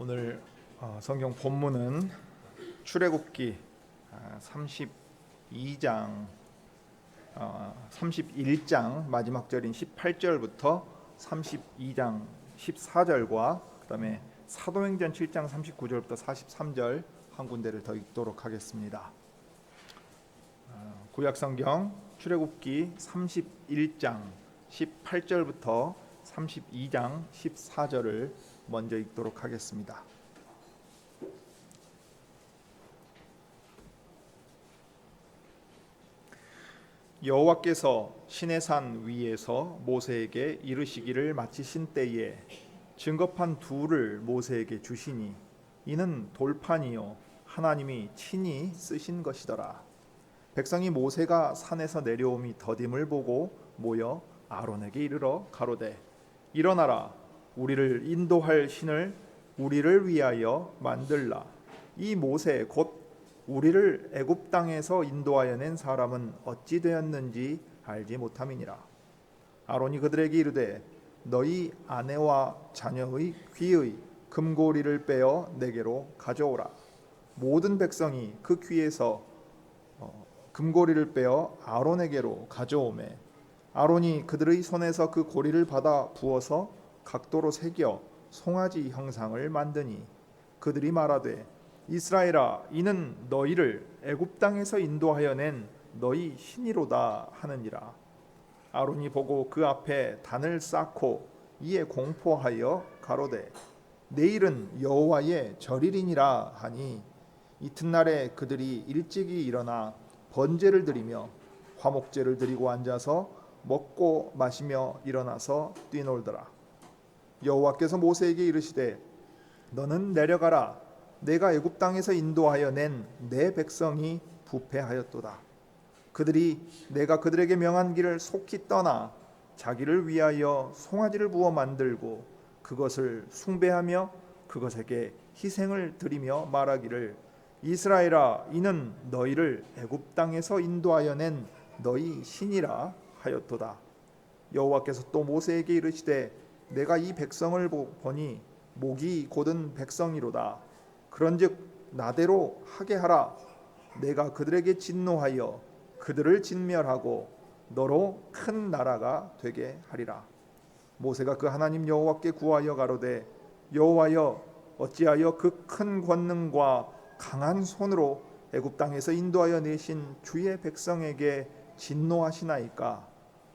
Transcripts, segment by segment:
오늘 성경 본문은 출애굽기 32장 31장 마지막 절인 18절부터 32장 14절과 그다음에 사도행전 7장 39절부터 43절 한 군데를 더 읽도록 하겠습니다. 구약 성경 출애굽기 31장 18절부터 32장 14절을 먼저 읽도록 하겠습니다. 여호와께서 시내산 위에서 모세에게 이르시기를 마치신 때에 증거판 둘을 모세에게 주시니 이는 돌판이요 하나님이 친히 쓰신 것이더라. 백성이 모세가 산에서 내려옴이 더딤을 보고 모여 아론에게 이르러 가로되 일어나라 우리를 인도할 신을 우리를 위하여 만들라. 이 모세 곧 우리를 애굽 땅에서 인도하여 낸 사람은 어찌 되었는지 알지 못함이니라. 아론이 그들에게 이르되 너희 아내와 자녀의 귀의 금고리를 빼어 내게로 가져오라. 모든 백성이 그 귀에서 금고리를 빼어 아론에게로 가져오매 아론이 그들의 손에서 그 고리를 받아 부어서 각도로 새겨 송아지 형상을 만드니 그들이 말하되 이스라엘아 이는 너희를 애굽 땅에서 인도하여 낸 너희 신이로다 하느니라. 아론이 보고 그 앞에 단을 쌓고 이에 공포하여 가로되 내일은 여호와의 절일이니라 하니 이튿날에 그들이 일찍이 일어나 번제를 드리며 화목제를 드리고 앉아서 먹고 마시며 일어나서 뛰놀더라. 여호와께서 모세에게 이르시되 너는 내려가라. 내가 애굽 땅에서 인도하여 낸 내 백성이 부패하였도다. 그들이 내가 그들에게 명한 길을 속히 떠나 자기를 위하여 송아지를 부어 만들고 그것을 숭배하며 그것에게 희생을 드리며 말하기를 이스라엘아 이는 너희를 애굽 땅에서 인도하여 낸 너희 신이라 하였도다. 여호와께서 또 모세에게 이르시되 내가 이 백성을 보니 목이 곧은 백성이로다. 그런즉 나대로 하게 하라. 내가 그들에게 진노하여 그들을 진멸하고 너로 큰 나라가 되게 하리라. 모세가 그 하나님 여호와께 구하여 가로되 여호와여 어찌하여 그 큰 권능과 강한 손으로 애굽 땅에서 인도하여 내신 주의 백성에게 진노하시나이까.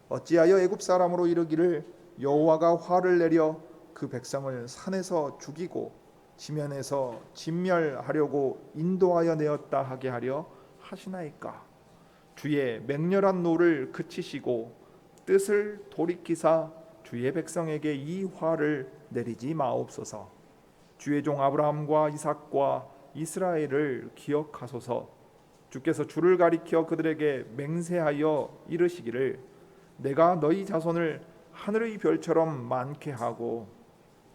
어찌하여 애굽 사람으로 이르기를 여호와가 화를 내려 그 백성을 산에서 죽이고 지면에서 진멸하려고 인도하여 내었다 하게 하려 하시나이까. 주의 맹렬한 노를 그치시고 뜻을 돌이키사 주의 백성에게 이 화를 내리지 마옵소서. 주의 종 아브라함과 이삭과 이스라엘을 기억하소서. 주께서 주를 가리켜 그들에게 맹세하여 이르시기를 내가 너희 자손을 하늘의 별처럼 많게 하고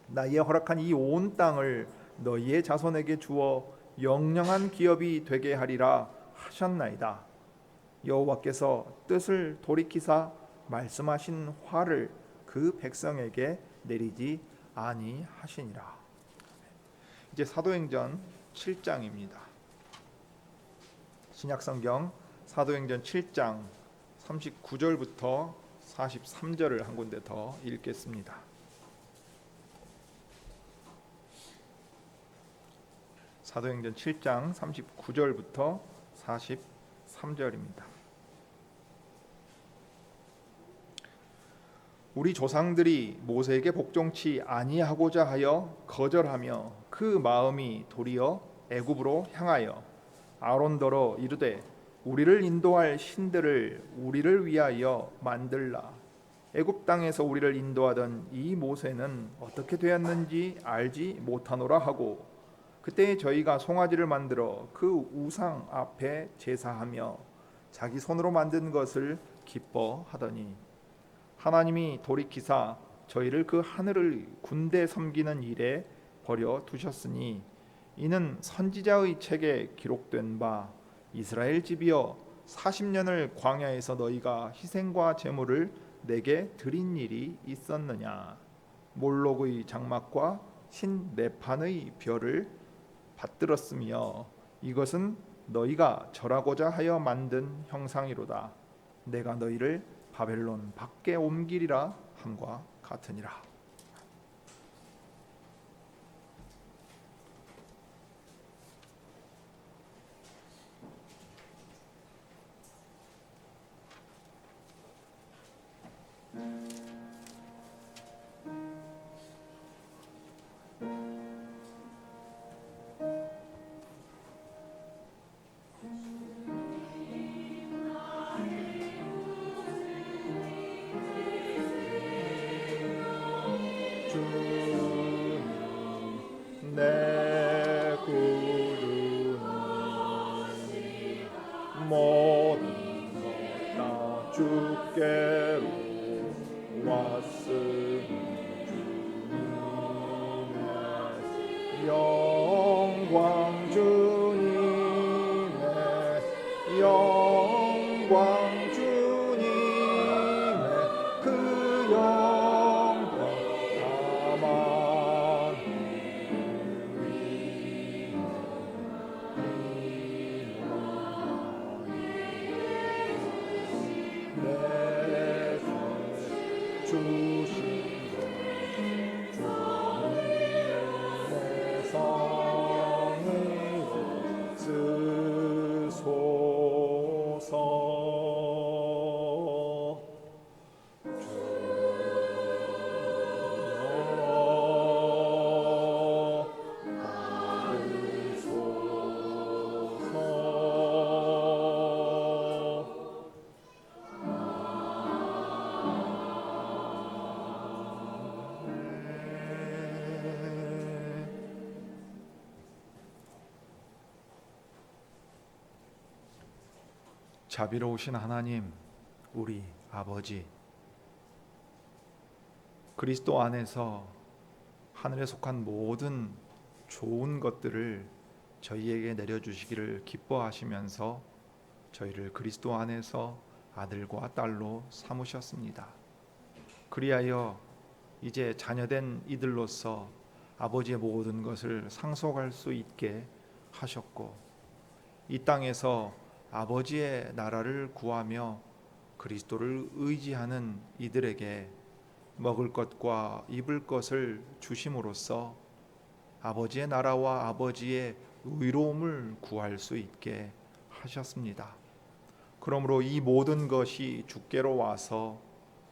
나의 허락한 이 온 땅을 너희의 자손에게 주어 영영한 기업이 되게 하리라 하셨나이다. 여호와께서 뜻을 돌이키사 말씀하신 화를 그 백성에게 내리지 아니하시니라. 이제 사도행전 7장입니다. 신약성경 사도행전 7장 39절부터 43절을 한 군데 더 읽겠습니다. 사도행전 7장 39절부터 43절입니다. 우리 조상들이 모세에게 복종치 아니하고자 하여 거절하며 그 마음이 도리어 애굽으로 향하여 아론더러 이르되 우리를 인도할 신들을 우리를 위하여 만들라. 애굽 땅에서 우리를 인도하던 이 모세는 어떻게 되었는지 알지 못하노라 하고 그때 저희가 송아지를 만들어 그 우상 앞에 제사하며 자기 손으로 만든 것을 기뻐하더니 하나님이 돌이키사 저희를 그 하늘을 군대 섬기는 일에 버려 두셨으니 이는 선지자의 책에 기록된 바 이스라엘 집이여 40년을 광야에서 너희가 희생과 제물을 내게 드린 일이 있었느냐. 몰록의 장막과 신네판의 별을 받들었으며 이것은 너희가 절하고자 하여 만든 형상이로다. 내가 너희를 바벨론 밖에 옮기리라 함과 같으니라. 주님 내 구주는 모든 것 다 주께로 왔으니 주님의 영광 주님의 영광 주님의 그 영광 주신 주님의 성을 쓰소서. 자비로우신 하나님, 우리 아버지, 그리스도 안에서 하늘에 속한 모든 좋은 것들을 저희에게 내려주시기를 기뻐하시면서 저희를 그리스도 안에서 아들과 딸로 삼으셨습니다. 그리하여 이제 자녀된 이들로서 아버지의 모든 것을 상속할 수 있게 하셨고, 이 땅에서 아버지의 나라를 구하며 그리스도를 의지하는 이들에게 먹을 것과 입을 것을 주심으로써 아버지의 나라와 아버지의 의로움을 구할 수 있게 하셨습니다. 그러므로 이 모든 것이 주께로 와서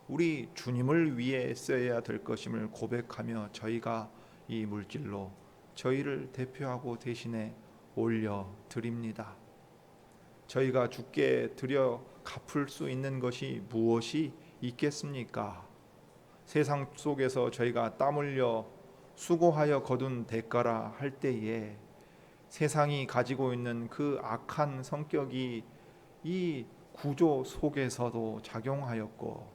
우리 주님을 위해 써야 될 것임을 고백하며 저희가 이 물질로 저희를 대표하고 대신에 올려드립니다. 저희가 주께 드려 갚을 수 있는 것이 무엇이 있겠습니까? 세상 속에서 저희가 땀 흘려 수고하여 거둔 대가라 할 때에 세상이 가지고 있는 그 악한 성격이 이 구조 속에서도 작용하였고,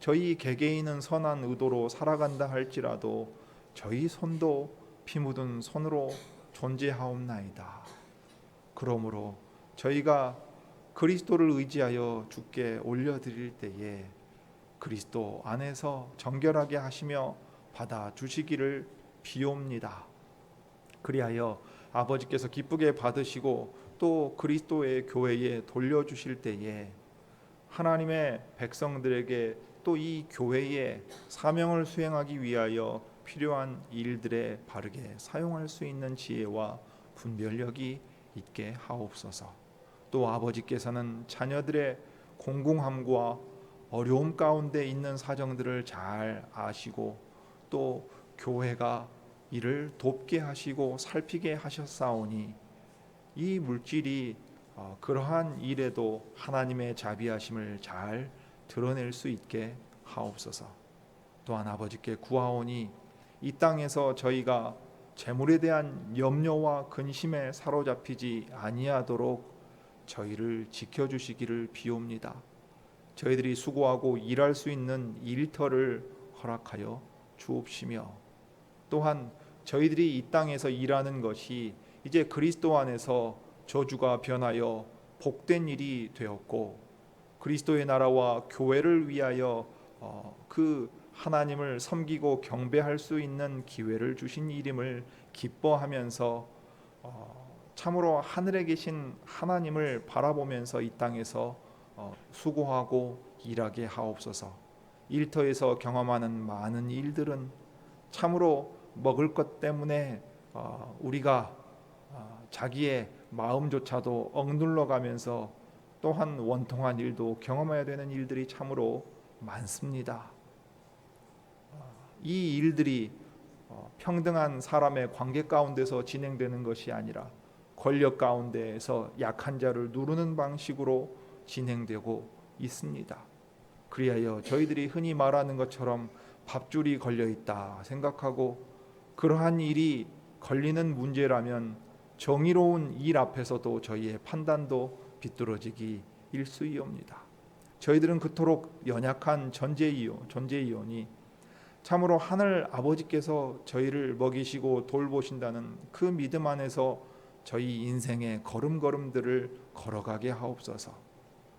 저희 개개인은 선한 의도로 살아간다 할지라도 저희 손도 피 묻은 손으로 존재하옵나이다. 그러므로 저희가 그리스도를 의지하여 주께 올려드릴 때에 그리스도 안에서 정결하게 하시며 받아주시기를 비옵니다. 그리하여 아버지께서 기쁘게 받으시고 또 그리스도의 교회에 돌려주실 때에 하나님의 백성들에게 또 이 교회의 사명을 수행하기 위하여 필요한 일들에 바르게 사용할 수 있는 지혜와 분별력이 있게 하옵소서. 또 아버지께서는 자녀들의 공공함과 어려움 가운데 있는 사정들을 잘 아시고 또 교회가 이를 돕게 하시고 살피게 하셨사오니 이 물질이 그러한 일에도 하나님의 자비하심을 잘 드러낼 수 있게 하옵소서. 또한 아버지께 구하오니 이 땅에서 저희가 재물에 대한 염려와 근심에 사로잡히지 아니하도록 저희를 지켜주시기를 비옵니다. 저희들이 수고하고 일할 수 있는 일터를 허락하여 주옵시며, 또한 저희들이 이 땅에서 일하는 것이 이제 그리스도 안에서 저주가 변하여 복된 일이 되었고, 그리스도의 나라와 교회를 위하여 그 하나님을 섬기고 경배할 수 있는 기회를 주신 이름을 기뻐하면서 참으로 하늘에 계신 하나님을 바라보면서 이 땅에서 수고하고 일하게 하옵소서. 일터에서 경험하는 많은 일들은 참으로 먹을 것 때문에 우리가 자기의 마음조차도 억눌러 가면서 또한 원통한 일도 경험해야 되는 일들이 참으로 많습니다. 이 일들이 평등한 사람의 관계 가운데서 진행되는 것이 아니라 권력 가운데에서 약한 자를 누르는 방식으로 진행되고 있습니다. 그리하여 저희들이 흔히 말하는 것처럼 밥줄이 걸려 있다 생각하고 그러한 일이 걸리는 문제라면 정의로운 일 앞에서도 저희의 판단도 비뚤어지기 일쑤이옵니다. 저희들은 그토록 연약한 존재이오니 참으로 하늘 아버지께서 저희를 먹이시고 돌보신다는 그 믿음 안에서 저희 인생의 걸음걸음들을 걸어가게 하옵소서.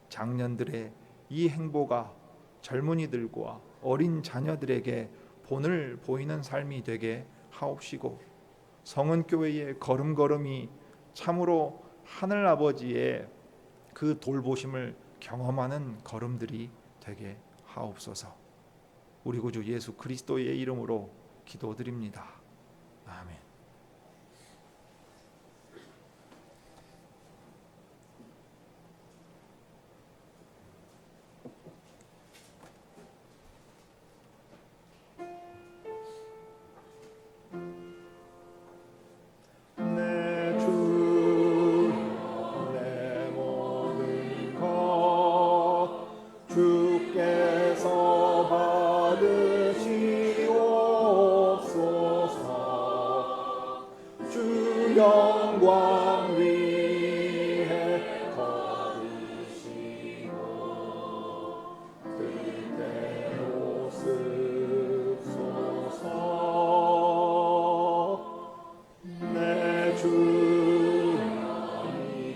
장년들의 이 행보가 젊은이들과 어린 자녀들에게 본을 보이는 삶이 되게 하옵시고 성은교회의 걸음걸음이 참으로 하늘 아버지의 그 돌보심을 경험하는 걸음들이 되게 하옵소서. 우리 구주 예수 그리스도의 이름으로 기도드립니다. 아멘. 영광 위에 거두시고 그대로 습소서. 내 주님이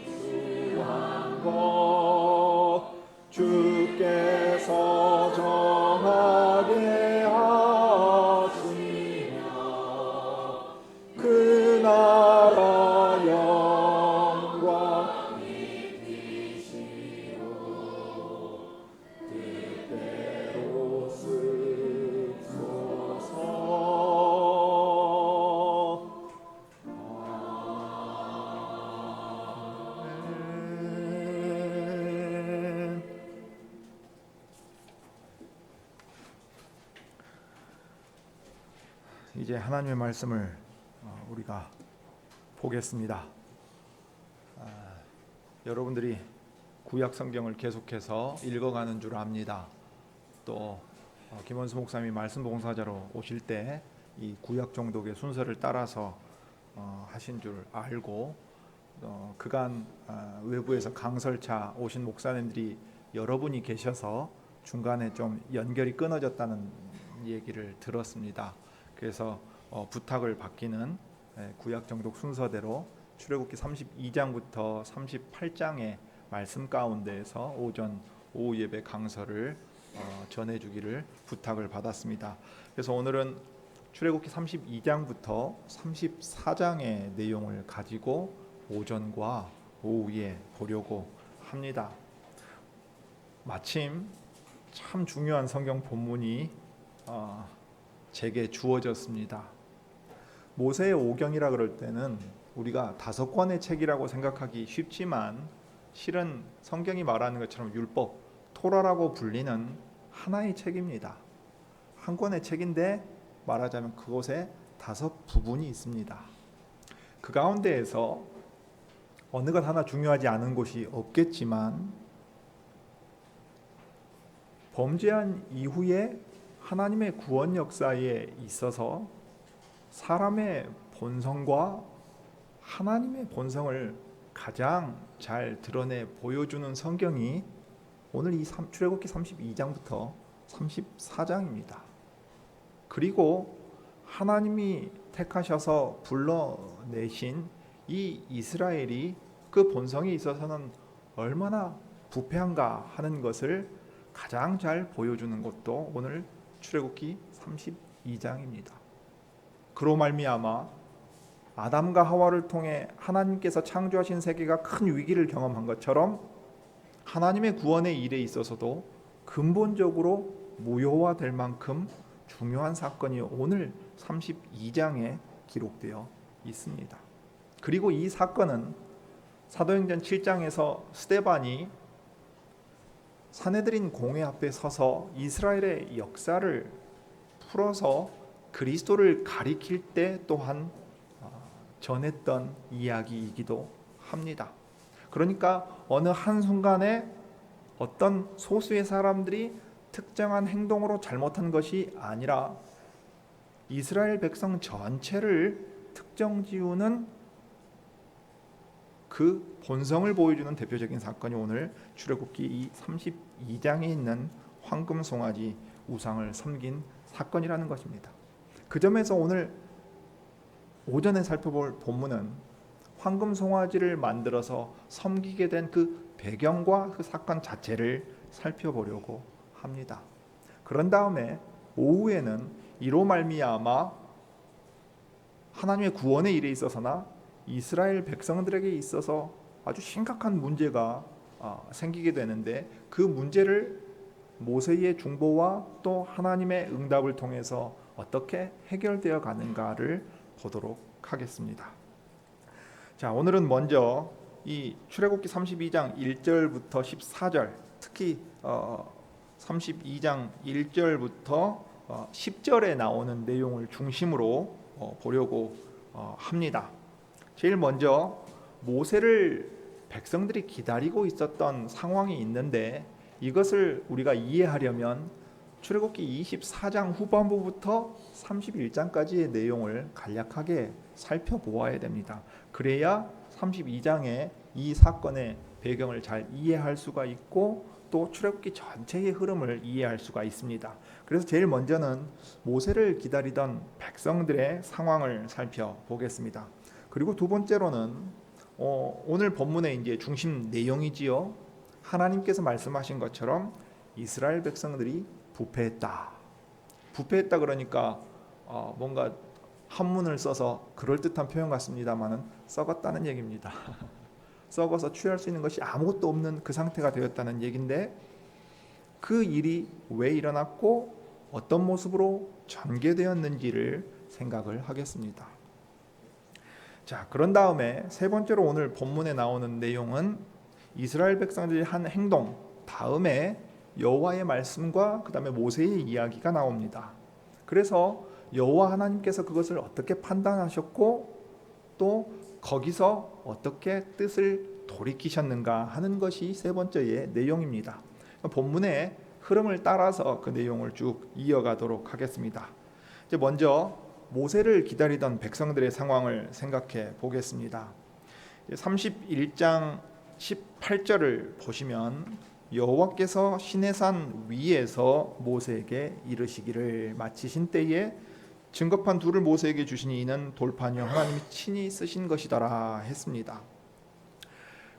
주한 것 주께서 정하게 하시며 그 나라 영광 이기시오 뜻대로 습소서. 아멘. 이제 하나님의 말씀을 우리가 보겠습니다. 여러분들이 구약 성경을 계속해서 읽어가는 줄 압니다. 또 김원수 목사님이 말씀 봉사자로 오실 때 이 구약 종독의 순서를 따라서 하신 줄 알고 그간 외부에서 강설차 오신 목사님들이 여러분이 계셔서 중간에 좀 연결이 끊어졌다는 얘기를 들었습니다. 그래서 부탁을 받기는 구약 정독 순서대로 출애굽기 32장부터 38장의 말씀 가운데에서 오전 오후 예배 강설을 전해주기를 부탁을 받았습니다. 그래서 오늘은 출애굽기 32장부터 34장의 내용을 가지고 오전과 오후에 보려고 합니다. 마침 참 중요한 성경 본문이 제게 주어졌습니다. 모세의 오경이라 그럴 때는 우리가 5권의 책이라고 생각하기 쉽지만 실은 성경이 말하는 것처럼 율법, 토라라고 불리는 하나의 책입니다. 한 권의 책인데 말하자면 그곳에 5 부분이 있습니다. 그 가운데에서 어느 것 하나 중요하지 않은 곳이 없겠지만 범죄한 이후에 하나님의 구원 역사에 있어서 사람의 본성과 하나님의 본성을 가장 잘 드러내 보여주는 성경이 오늘 이 출애굽기 32장부터 34장입니다. 그리고 하나님이 택하셔서 불러내신 이 이스라엘이 그 본성에 있어서는 얼마나 부패한가 하는 것을 가장 잘 보여주는 것도 오늘 출애굽기 32장입니다. 그로 말미암아 아담과 하와를 통해 하나님께서 창조하신 세계가 큰 위기를 경험한 것처럼 하나님의 구원의 일에 있어서도 근본적으로 무효화될 만큼 중요한 사건이 오늘 32장에 기록되어 있습니다. 그리고 이 사건은 사도행전 7장에서 스데반이 사내들인 공회 앞에 서서 이스라엘의 역사를 풀어서 그리스도를 가리킬 때 또한 전했던 이야기이기도 합니다. 그러니까 어느 한순간에 어떤 소수의 사람들이 특정한 행동으로 잘못한 것이 아니라 이스라엘 백성 전체를 특정 지우는 그 본성을 보여주는 대표적인 사건이 오늘 출애굽기 이 32장에 있는 황금 송아지 우상을 섬긴 사건이라는 것입니다. 그 점에서 오늘 오전에 살펴볼 본문은 황금 송아지를 만들어서 섬기게 된 그 배경과 그 사건 자체를 살펴보려고 합니다. 그런 다음에 오후에는 이로 말미암아 하나님의 구원의 일에 있어서나 이스라엘 백성들에게 있어서 아주 심각한 문제가 생기게 되는데 그 문제를 모세의 중보와 또 하나님의 응답을 통해서 어떻게 해결되어 가는가를 보도록 하겠습니다. 자, 오늘은 먼저 이 출애굽기 32장 1절부터 14절, 특히 32장 1절부터 10절에 나오는 내용을 중심으로 보려고 합니다. 제일 먼저 모세를 백성들이 기다리고 있었던 상황이 있는데 이것을 우리가 이해하려면 출애굽기 24장 후반부부터 31장까지의 내용을 간략하게 살펴보아야 됩니다. 그래야 32장의 이 사건의 배경을 잘 이해할 수가 있고 또 출애굽기 전체의 흐름을 이해할 수가 있습니다. 그래서 제일 먼저는 모세를 기다리던 백성들의 상황을 살펴보겠습니다. 그리고 두 번째로는 오늘 본문의 이제 중심 내용이지요. 하나님께서 말씀하신 것처럼 이스라엘 백성들이 부패했다. 부패했다 그러니까 뭔가 한문을 써서 그럴듯한 표현 같습니다만은 썩었다는 얘기입니다. 썩어서 취할 수 있는 것이 아무것도 없는 그 상태가 되었다는 얘기인데 그 일이 왜 일어났고 어떤 모습으로 전개되었는지를 생각을 하겠습니다. 자, 그런 다음에 세 번째로 오늘 본문에 나오는 내용은 이스라엘 백성들이 한 행동 다음에 여호와의 말씀과 그 다음에 모세의 이야기가 나옵니다. 그래서 여호와 하나님께서 그것을 어떻게 판단하셨고 또 거기서 어떻게 뜻을 돌이키셨는가 하는 것이 세 번째의 내용입니다. 본문의 흐름을 따라서 그 내용을 쭉 이어가도록 하겠습니다. 이제 먼저 모세를 기다리던 백성들의 상황을 생각해 보겠습니다. 31장 18절을 보시면 여호와께서 시내산 위에서 모세에게 이르시기를 마치신 때에 증거판 둘을 모세에게 주시니 이는 돌판이요 하나님이 친히 쓰신 것이더라 했습니다.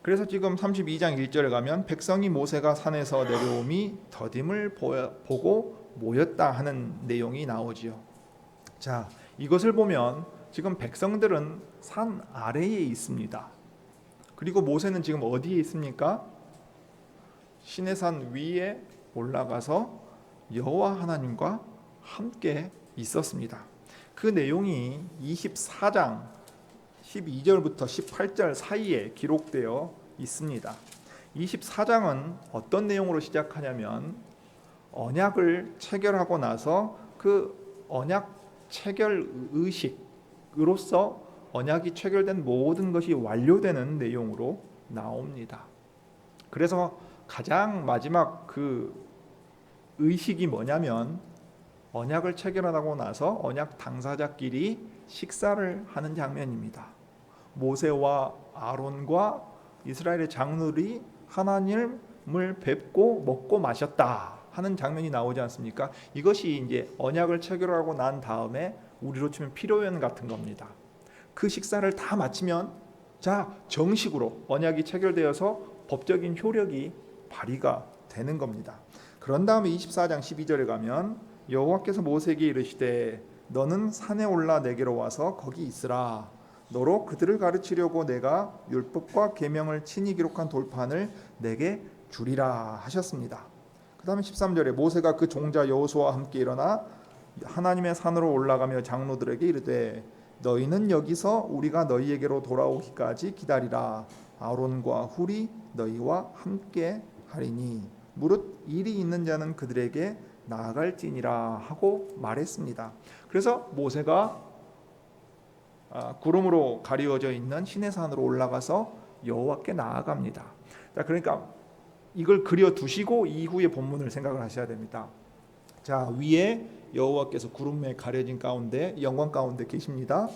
그래서 지금 32장 1절에 가면 백성이 모세가 산에서 내려옴이 더딤을 보고 모였다 하는 내용이 나오지요. 자, 이것을 보면 지금 백성들은 산 아래에 있습니다. 그리고 모세는 지금 어디에 있습니까? 시내산 위에 올라가서 여호와 하나님과 함께 있었습니다. 그 내용이 24장 12절부터 18절 사이에 기록되어 있습니다. 24장은 어떤 내용으로 시작하냐면 언약을 체결하고 나서 그 언약 체결 의식으로서 언약이 체결된 모든 것이 완료되는 내용으로 나옵니다. 그래서 가장 마지막 그 의식이 뭐냐면 언약을 체결하고 나서 언약 당사자끼리 식사를 하는 장면입니다. 모세와 아론과 이스라엘의 장로들이 하나님을 뵙고 먹고 마셨다 하는 장면이 나오지 않습니까? 이것이 이제 언약을 체결하고 난 다음에 우리로 치면 피로연 같은 겁니다. 그 식사를 다 마치면 자, 정식으로 언약이 체결되어서 법적인 효력이 발휘가 되는 겁니다. 그런 다음에 24장 12절에 가면 여호와께서 모세에게 이르시되 너는 산에 올라 내게로 와서 거기 있으라. 너로 그들을 가르치려고 내가 율법과 계명을 친히 기록한 돌판을 내게 주리라 하셨습니다. 그 다음에 13절에 모세가 그 종자 여호수아와 함께 일어나 하나님의 산으로 올라가며 장로들에게 이르되 너희는 여기서 우리가 너희에게로 돌아오기까지 기다리라. 아론과 훌이 너희와 함께 하리니 무릇 일이 있는 자는 그들에게 나아갈지니라 하고 말했습니다. 그래서 모세가 구름으로 가리워져 있는 시내산으로 올라가서 여호와께 나아갑니다. 자, 그러니까 이걸 그려 두시고 이후의 본문을 생각을 하셔야 됩니다. 자, 위에 여호와께서 구름에 가려진 가운데 영광 가운데 계십니다.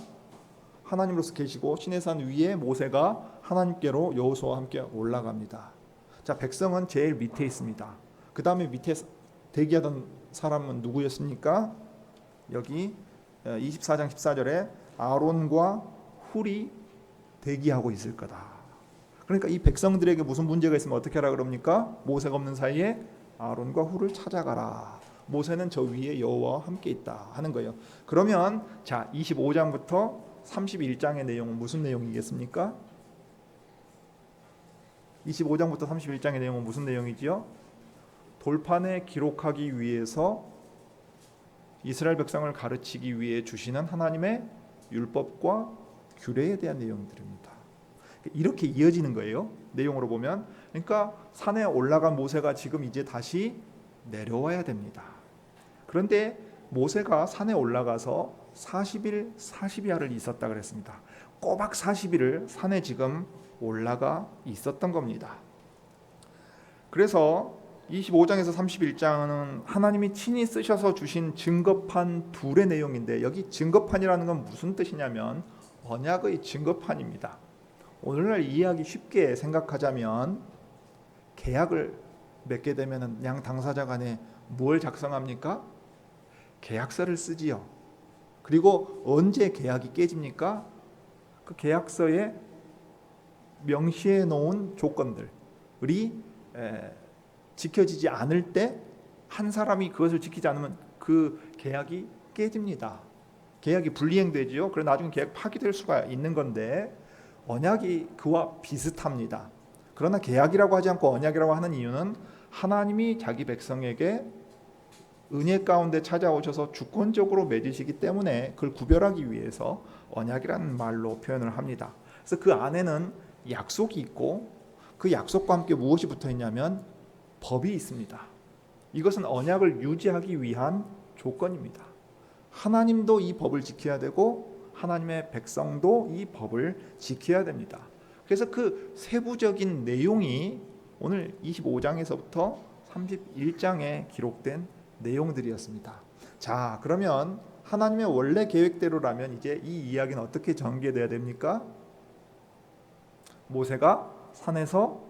하나님으로서 계시고 시내산 위에 모세가 하나님께로 여호수아와 함께 올라갑니다. 자, 백성은 제일 밑에 있습니다. 그 다음에 밑에 대기하던 사람은 누구였습니까? 여기 24장 14절에 아론과 훌이 대기하고 있을 거다. 그러니까 이 백성들에게 무슨 문제가 있으면 어떻게 하라 그럽니까? 모세가 없는 사이에 아론과 훌을 찾아가라. 모세는 저 위에 여호와와 함께 있다 하는 거예요. 그러면 자, 25장부터 31장의 내용은 무슨 내용이겠습니까? 25장부터 31장의 내용은 무슨 내용이지요? 돌판에 기록하기 위해서 이스라엘 백성을 가르치기 위해 주시는 하나님의 율법과 규례에 대한 내용들입니다. 이렇게 이어지는 거예요. 내용으로 보면. 그러니까 산에 올라간 모세가 지금 이제 다시 내려와야 됩니다. 그런데 모세가 산에 올라가서 40일 40야를 있었다 그랬습니다. 꼬박 40일을 산에 지금 올라가 있었던 겁니다. 그래서 25장에서 31장은 하나님이 친히 쓰셔서 주신 증거판 둘의 내용인데, 여기 증거판이라는 건 무슨 뜻이냐면 언약의 증거판입니다. 오늘날 이해하기 쉽게 생각하자면 계약을 맺게 되면 양 당사자 간에 뭘 작성합니까? 계약서를 쓰지요. 그리고 언제 계약이 깨집니까? 그 계약서에 명시해 놓은 조건들이 지켜지지 않을 때 한 사람이 그것을 지키지 않으면 그 계약이 깨집니다. 계약이 불이행되지요. 그래서 나중에 계약 파기될 수가 있는 건데 언약이 그와 비슷합니다. 그러나 계약이라고 하지 않고 언약이라고 하는 이유는 하나님이 자기 백성에게 은혜 가운데 찾아오셔서 주권적으로 맺으시기 때문에 그걸 구별하기 위해서 언약이라는 말로 표현을 합니다. 그래서 그 안에는 약속이 있고 그 약속과 함께 무엇이 붙어 있냐면 법이 있습니다. 이것은 언약을 유지하기 위한 조건입니다. 하나님도 이 법을 지켜야 되고 하나님의 백성도 이 법을 지켜야 됩니다. 그래서 그 세부적인 내용이 오늘 25장에서부터 31장에 기록된 내용들이었습니다. 자, 그러면 하나님의 원래 계획대로라면 이제 이 이야기는 어떻게 전개돼야 됩니까? 모세가 산에서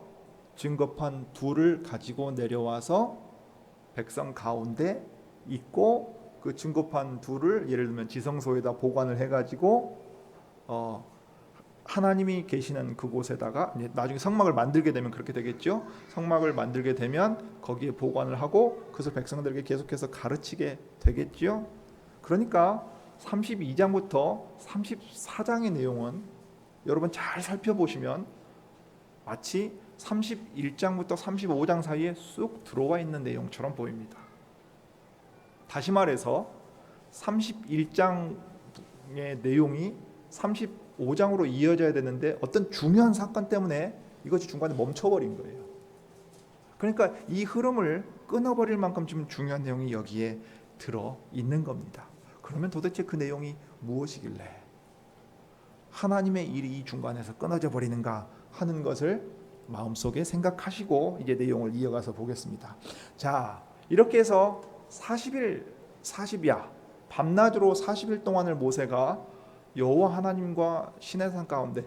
증거판 둘을 가지고 내려와서 백성 가운데 있고 그 증거판 둘을 예를 들면 지성소에다 보관을 해가지고 하나님이 계시는 그곳에다가 나중에 성막을 만들게 되면 그렇게 되겠죠. 성막을 만들게 되면 거기에 보관을 하고 그것을 백성들에게 계속해서 가르치게 되겠죠. 그러니까 32장부터 34장의 내용은 여러분 잘 살펴보시면 마치 31장부터 35장 사이에 쑥 들어와 있는 내용처럼 보입니다. 다시 말해서 31장의 내용이 35장으로 이어져야 되는데 어떤 중요한 사건 때문에 이것이 중간에 멈춰버린 거예요. 그러니까 이 흐름을 끊어버릴 만큼 좀 중요한 내용이 여기에 들어 있는 겁니다. 그러면 도대체 그 내용이 무엇이길래 하나님의 일이 이 중간에서 끊어져 버리는가 하는 것을 마음속에 생각하시고 이제 내용을 이어가서 보겠습니다. 자, 이렇게 해서 40일 40야 밤낮으로 40일 동안을 모세가 여호와 하나님과 시내산 가운데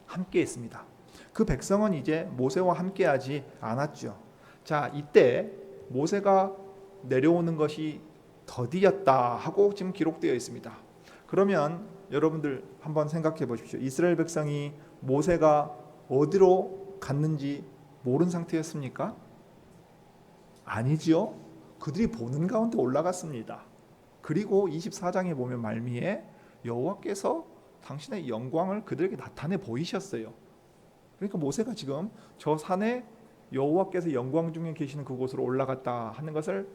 함께 했습니다. 그 백성은 이제 모세와 함께하지 않았죠. 자, 이때 모세가 내려오는 것이 더디었다 하고 지금 기록되어 있습니다. 그러면 여러분들 한번 생각해 보십시오. 이스라엘 백성이 모세가 어디로 갔는지 모른 상태였습니까? 아니지요. 그들이 보는 가운데 올라갔습니다. 그리고 24장에 보면 말미에 여호와께서 당신의 영광을 그들에게 나타내 보이셨어요. 그러니까 모세가 지금 저 산에 여호와께서 영광 중에 계시는 그곳으로 올라갔다 하는 것을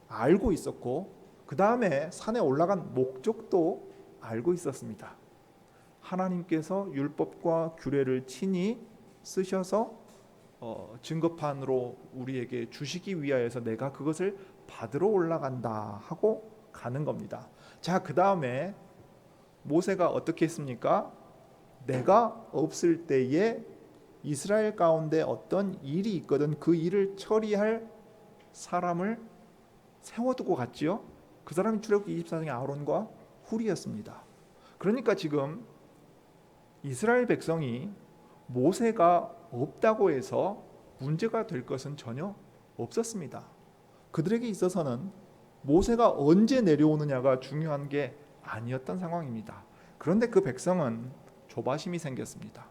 알고 있었고, 그 다음에 산에 올라간 목적도 알고 있었습니다. 하나님께서 율법과 규례를 친히 쓰셔서 증거판으로 우리에게 주시기 위하여서 내가 그것을 받으러 올라간다 하고 가는 겁니다. 자, 그 다음에 모세가 어떻게 했습니까? 내가 없을 때에 이스라엘 가운데 어떤 일이 있거든 그 일을 처리할 사람을 세워두고 갔지요. 그 사람이 출애굽기 24장의 아론과 훌이었습니다. 그러니까 지금 이스라엘 백성이 모세가 없다고 해서 문제가 될 것은 전혀 없었습니다. 그들에게 있어서는 모세가 언제 내려오느냐가 중요한 게 아니었던 상황입니다. 그런데 그 백성은 조바심이 생겼습니다.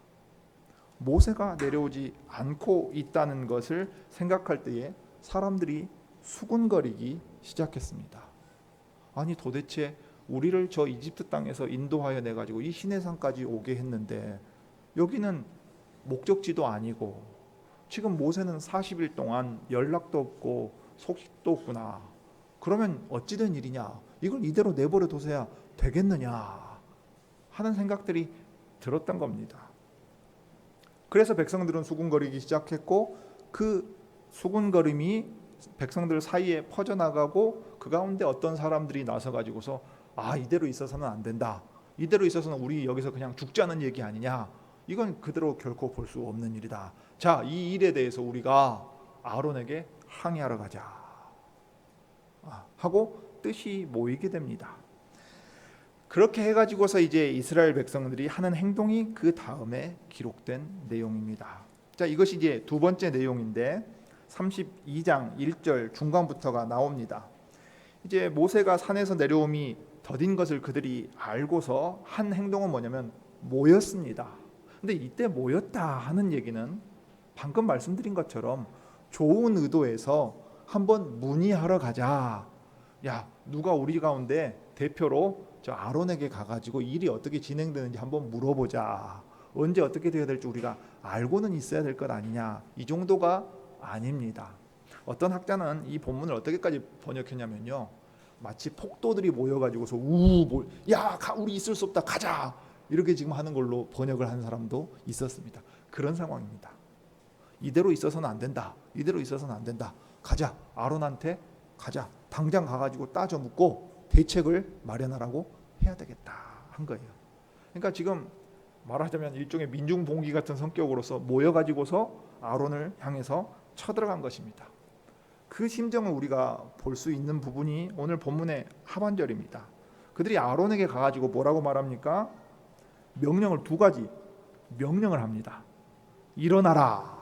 모세가 내려오지 않고 있다는 것을 생각할 때에 사람들이 수군거리기 시작했습니다. 아니 도대체 우리를 저 이집트 땅에서 인도하여 내가지고 이 시내산까지 오게 했는데 여기는 목적지도 아니고 지금 모세는 40일 동안 연락도 없고 소식도 없구나. 그러면 어찌된 일이냐? 이걸 이대로 내버려 둬서야 되겠느냐 하는 생각들이 들었던 겁니다. 그래서 백성들은 수군거리기 시작했고 그 수군거림이 백성들 사이에 퍼져나가고 그 가운데 어떤 사람들이 나서 가지고서 이대로 있어서는 안 된다. 이대로 있어서는 우리 여기서 그냥 죽자는 얘기 아니냐. 이건 그대로 결코 볼 수 없는 일이다. 자, 이 일에 대해서 우리가 아론에게 항의하러 가자 하고 뜻이 모이게 됩니다. 그렇게 해가지고서 이제 이스라엘 백성들이 하는 행동이 그 다음에 기록된 내용입니다. 자, 이것이 이제 두 번째 내용인데 32장 1절 중간부터가 나옵니다. 이제 모세가 산에서 내려옴이 더딘 것을 그들이 알고서 한 행동은 뭐냐면 모였습니다. 근데 이때 모였다 하는 얘기는 방금 말씀드린 것처럼 좋은 의도에서 한번 문의하러 가자. 야, 누가 우리 가운데 대표로 저 아론에게 가가지고 일이 어떻게 진행되는지 한번 물어보자. 언제 어떻게 되어야 될지 우리가 알고는 있어야 될 것 아니냐. 이 정도가 아닙니다. 어떤 학자는 이 본문을 어떻게까지 번역했냐면요, 마치 폭도들이 모여가지고서 우리 있을 수 없다 가자 이렇게 지금 하는 걸로 번역을 한 사람도 있었습니다. 그런 상황입니다. 이대로 있어서는 안 된다. 이대로 있어서는 안 된다. 가자. 아론한테 가자. 당장 가가지고 따져 묻고 대책을 마련하라고 해야 되겠다 한 거예요. 그러니까 지금 말하자면 일종의 민중봉기 같은 성격으로서 모여가지고서 아론을 향해서 쳐들어간 것입니다. 그 심정을 우리가 볼 수 있는 부분이 오늘 본문의 하반절입니다. 그들이 아론에게 가가지고 뭐라고 말합니까? 명령을 두 가지 명령을 합니다. 일어나라.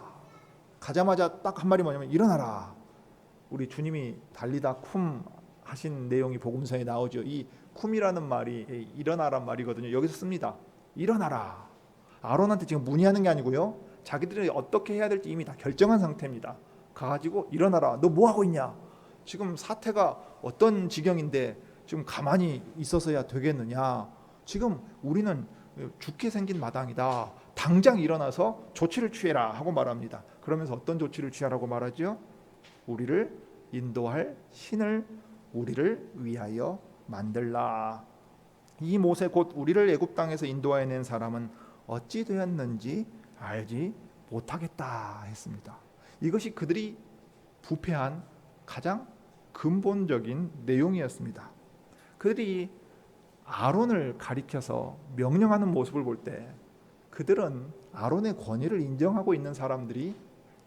가자마자 딱 한 말이 뭐냐면 일어나라. 우리 주님이 달리다 쿰 하신 내용이 복음서에 나오죠. 이 쿰이라는 말이 일어나란 말이거든요. 여기서 씁니다. 일어나라. 아론한테 지금 문의하는 게 아니고요, 자기들이 어떻게 해야 될지 이미 다 결정한 상태입니다. 가가지고 일어나라. 너 뭐 하고 있냐? 지금 사태가 어떤 지경인데 지금 가만히 있어서야 되겠느냐? 지금 우리는 죽게 생긴 마당이다. 당장 일어나서 조치를 취해라 하고 말합니다. 그러면서 어떤 조치를 취하라고 말하죠? 우리를 인도할 신을 우리를 위하여 만들라. 이 모세 곧 우리를 애굽 땅에서 인도하여 낸 사람은 어찌 되었는지 알지 못하겠다 했습니다. 이것이 그들이 부패한 가장 근본적인 내용이었습니다. 그들이 아론을 가리켜서 명령하는 모습을 볼 때 그들은 아론의 권위를 인정하고 있는 사람들이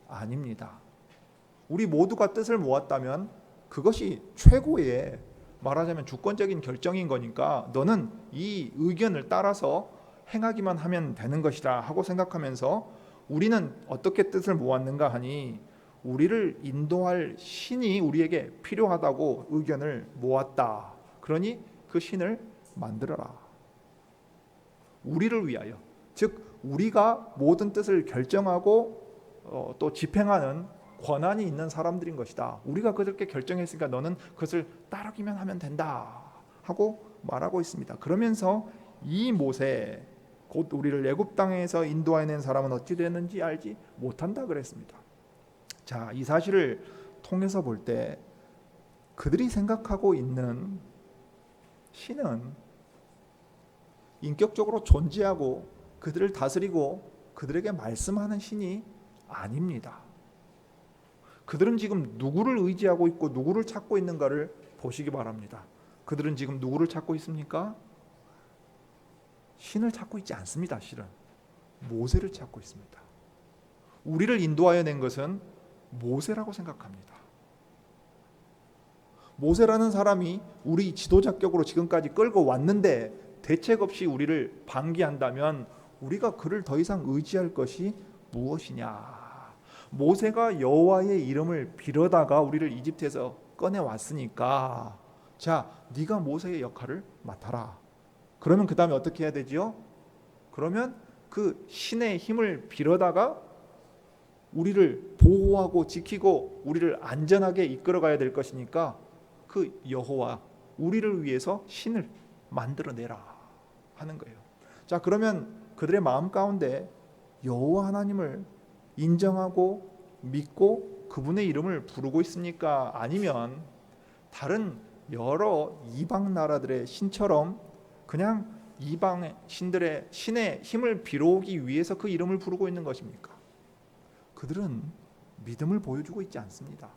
아닙니다. 우리 모두가 뜻을 모았다면 그것이 최고의 말하자면 주권적인 결정인 거니까 너는 이 의견을 따라서 행하기만 하면 되는 것이다 하고 생각하면서 우리는 어떻게 뜻을 모았는가 하니 우리를 인도할 신이 우리에게 필요하다고 의견을 모았다. 그러니 그 신을 만들어라. 우리를 위하여, 즉 우리가 모든 뜻을 결정하고 또 집행하는 권한이 있는 사람들인 것이다. 우리가 그렇게 결정했으니까 너는 그것을 따르기만 하면 된다 하고 말하고 있습니다. 그러면서 이 모세, 곧 우리를 애굽 땅에서 인도해낸 사람은 어찌 되는지 알지 못한다 그랬습니다. 자, 이 사실을 통해서 볼 때 그들이 생각하고 있는 신은 인격적으로 존재하고 그들을 다스리고 그들에게 말씀하는 신이 아닙니다. 그들은 지금 누구를 의지하고 있고 누구를 찾고 있는가를 보시기 바랍니다. 그들은 지금 누구를 찾고 있습니까? 신을 찾고 있지 않습니다. 실은 모세를 찾고 있습니다. 우리를 인도하여 낸 것은 모세라고 생각합니다. 모세라는 사람이 우리 지도자격으로 지금까지 끌고 왔는데 대책 없이 우리를 방기한다면 우리가 그를 더 이상 의지할 것이 무엇이냐? 모세가 여호와의 이름을 빌어다가 우리를 이집트에서 꺼내 왔으니까 자, 네가 모세의 역할을 맡아라. 그러면 그 다음에 어떻게 해야 되지요? 그러면 그 신의 힘을 빌어다가 우리를 보호하고 지키고 우리를 안전하게 이끌어가야 될 것이니까 그 여호와 우리를 위해서 신을 만들어내라 하는 거예요. 자, 그러면 그들의 마음 가운데 여호와 하나님을 인정하고 믿고 그분의 이름을 부르고 있습니까? 아니면 다른 여러 이방 나라들의 신처럼 그냥 이방 신들의 신의 힘을 빌어오기 위해서 그 이름을 부르고 있는 것입니까? 그들은 믿음을 보여주고 있지 않습니다.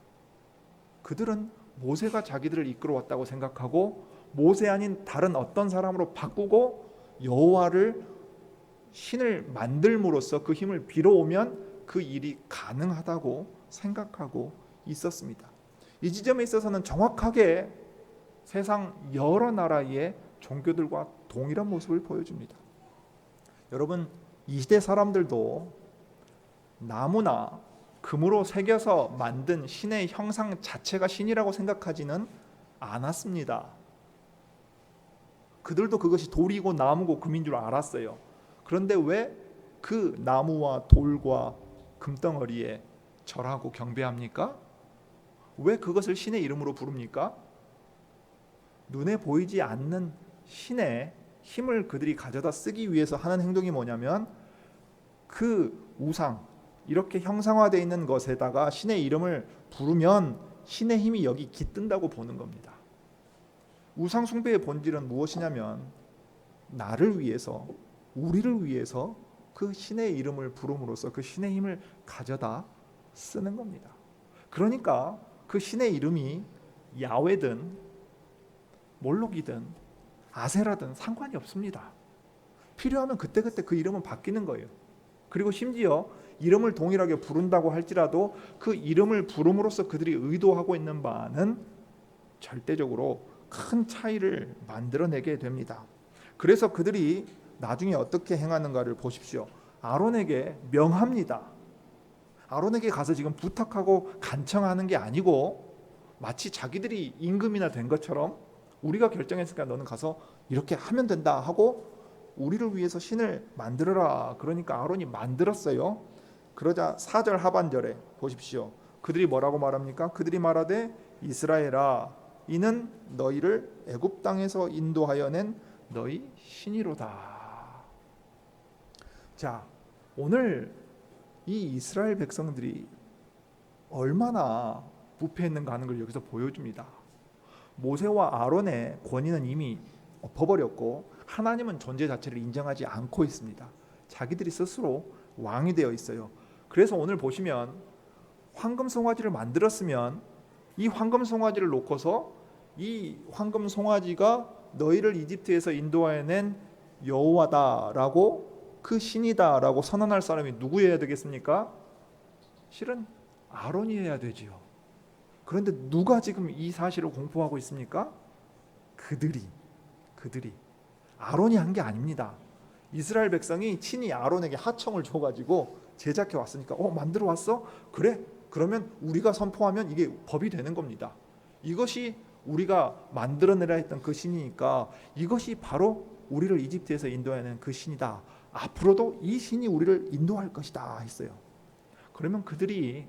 그들은 모세가 자기들을 이끌어 왔다고 생각하고 모세 아닌 다른 어떤 사람으로 바꾸고 여호와를 신을 만들므로써 그 힘을 빌어오면 그 일이 가능하다고 생각하고 있었습니다. 이 지점에 있어서는 정확하게 세상 여러 나라의 종교들과 동일한 모습을 보여줍니다. 여러분, 이 시대 사람들도 나무나 금으로 새겨서 만든 신의 형상 자체가 신이라고 생각하지는 않았습니다. 그들도 그것이 돌이고 나무고 금인 줄 알았어요. 그런데 왜 그 나무와 돌과 금덩어리에 절하고 경배합니까? 왜 그것을 신의 이름으로 부릅니까? 눈에 보이지 않는 신의 힘을 그들이 가져다 쓰기 위해서 하는 행동이 뭐냐면 그 우상, 이렇게 형상화되어 있는 것에다가 신의 이름을 부르면 신의 힘이 여기 깃든다고 보는 겁니다. 우상 숭배의 본질은 무엇이냐면 나를 위해서, 우리를 위해서 그 신의 이름을 부름으로써 그 신의 힘을 가져다 쓰는 겁니다. 그러니까 그 신의 이름이 야훼든 몰록이든 아세라든 상관이 없습니다. 필요하면 그때그때 그 이름은 바뀌는 거예요. 그리고 심지어 이름을 동일하게 부른다고 할지라도 그 이름을 부름으로써 그들이 의도하고 있는 바는 절대적으로 큰 차이를 만들어내게 됩니다. 그래서 그들이 나중에 어떻게 행하는가를 보십시오. 아론에게 명합니다. 아론에게 가서 지금 부탁하고 간청하는 게 아니고 마치 자기들이 임금이나 된 것처럼 우리가 결정했으니까 너는 가서 이렇게 하면 된다 하고 우리를 위해서 신을 만들어라. 그러니까 아론이 만들었어요. 그러자 4절 하반절에 보십시오. 그들이 뭐라고 말합니까? 그들이 말하되 이스라엘아 이는 너희를 애굽 땅에서 인도하여 낸 너희 신이로다. 자, 오늘 이 이스라엘 백성들이 얼마나 부패했는가 하는 걸 여기서 보여줍니다. 모세와 아론의 권위는 이미 엎어버렸고 하나님은 존재 자체를 인정하지 않고 있습니다. 자기들이 스스로 왕이 되어 있어요. 그래서 오늘 보시면 황금 송아지를 만들었으면 이 황금 송아지를 놓고서 이 황금 송아지가 너희를 이집트에서 인도하여 낸 여호와다라고 그 신이다라고 선언할 사람이 누구여야 되겠습니까? 실은 아론이어야 되지요. 그런데 누가 지금 이 사실을 공포하고 있습니까? 그들이 아론이 한 게 아닙니다. 이스라엘 백성이 친히 아론에게 하청을 줘가지고 제작해 왔으니까 만들어 왔어? 그래? 그러면 우리가 선포하면 이게 법이 되는 겁니다. 이것이 우리가 만들어내라 했던 그 신이니까 이것이 바로 우리를 이집트에서 인도하는 그 신이다. 앞으로도 이 신이 우리를 인도할 것이다 했어요. 그러면 그들이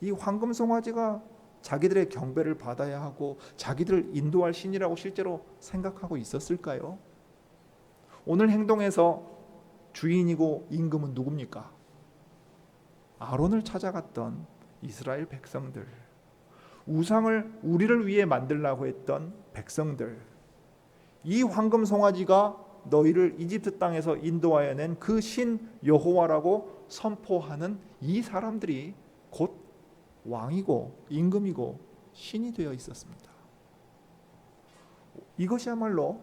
이 황금 송아지가 자기들의 경배를 받아야 하고 자기들을 인도할 신이라고 실제로 생각하고 있었을까요? 오늘 행동에서 주인이고 임금은 누굽니까? 아론을 찾아갔던 이스라엘 백성들, 우상을 우리를 위해 만들라고 했던 백성들, 이 황금 송아지가 너희를 이집트 땅에서 인도하여 낸 그 신 여호와라고 선포하는 이 사람들이 곧 왕이고 임금이고 신이 되어 있었습니다. 이것이야말로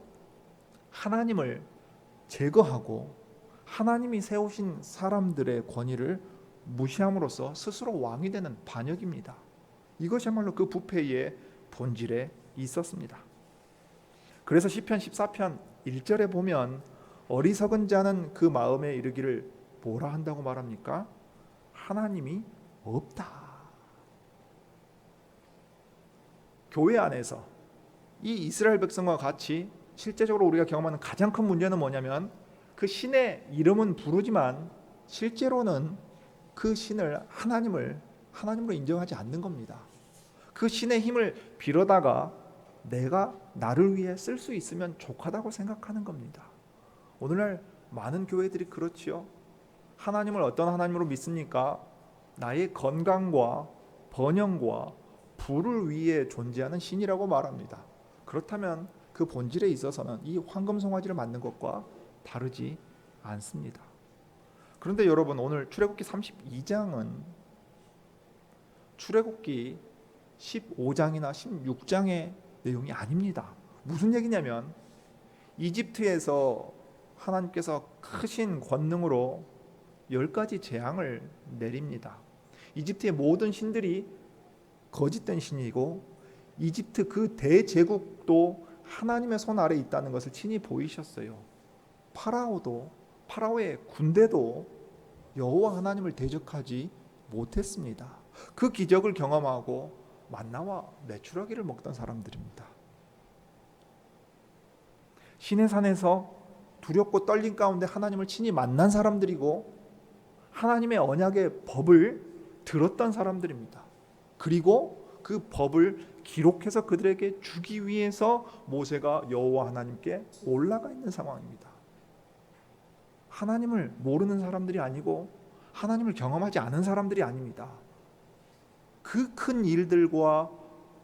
하나님을 제거하고 하나님이 세우신 사람들의 권위를 무시함으로써 스스로 왕이 되는 반역입니다. 이것이야말로 그 부패의 본질에 있었습니다. 그래서 시편 14편 1절에 보면 어리석은 자는 그 마음에 이르기를 뭐라 한다고 말합니까? 하나님이 없다. 교회 안에서 이 이스라엘 백성과 같이 실제적으로 우리가 경험하는 가장 큰 문제는 뭐냐면 그 신의 이름은 부르지만 실제로는 그 신을 하나님으로 인정하지 않는 겁니다. 그 신의 힘을 빌어다가 내가 나를 위해 쓸 수 있으면 족하다고 생각하는 겁니다. 오늘날 많은 교회들이 그렇지요. 하나님을 어떤 하나님으로 믿습니까? 나의 건강과 번영과 부를 위해 존재하는 신이라고 말합니다. 그렇다면 그 본질에 있어서는 이 황금 송아지를 만든 것과 다르지 않습니다. 그런데 여러분, 오늘 출애굽기 32장은 출애굽기 15장이나 16장의 내용이 아닙니다. 무슨 얘기냐면 이집트에서 하나님께서 크신 권능으로 10가지 재앙을 내립니다. 이집트의 모든 신들이 거짓된 신이고 이집트 그 대제국도 하나님의 손 아래 있다는 것을 친히 보이셨어요. 파라오의 군대도 여호와 하나님을 대적하지 못했습니다. 그 기적을 경험하고 만나와 메추라기를 먹던 사람들입니다. 시내산에서 두렵고 떨린 가운데 하나님을 친히 만난 사람들이고 하나님의 언약의 법을 들었던 사람들입니다. 그리고 그 법을 기록해서 그들에게 주기 위해서 모세가 여호와 하나님께 올라가 있는 상황입니다. 하나님을 모르는 사람들이 아니고 하나님을 경험하지 않은 사람들이 아닙니다. 그 큰 일들과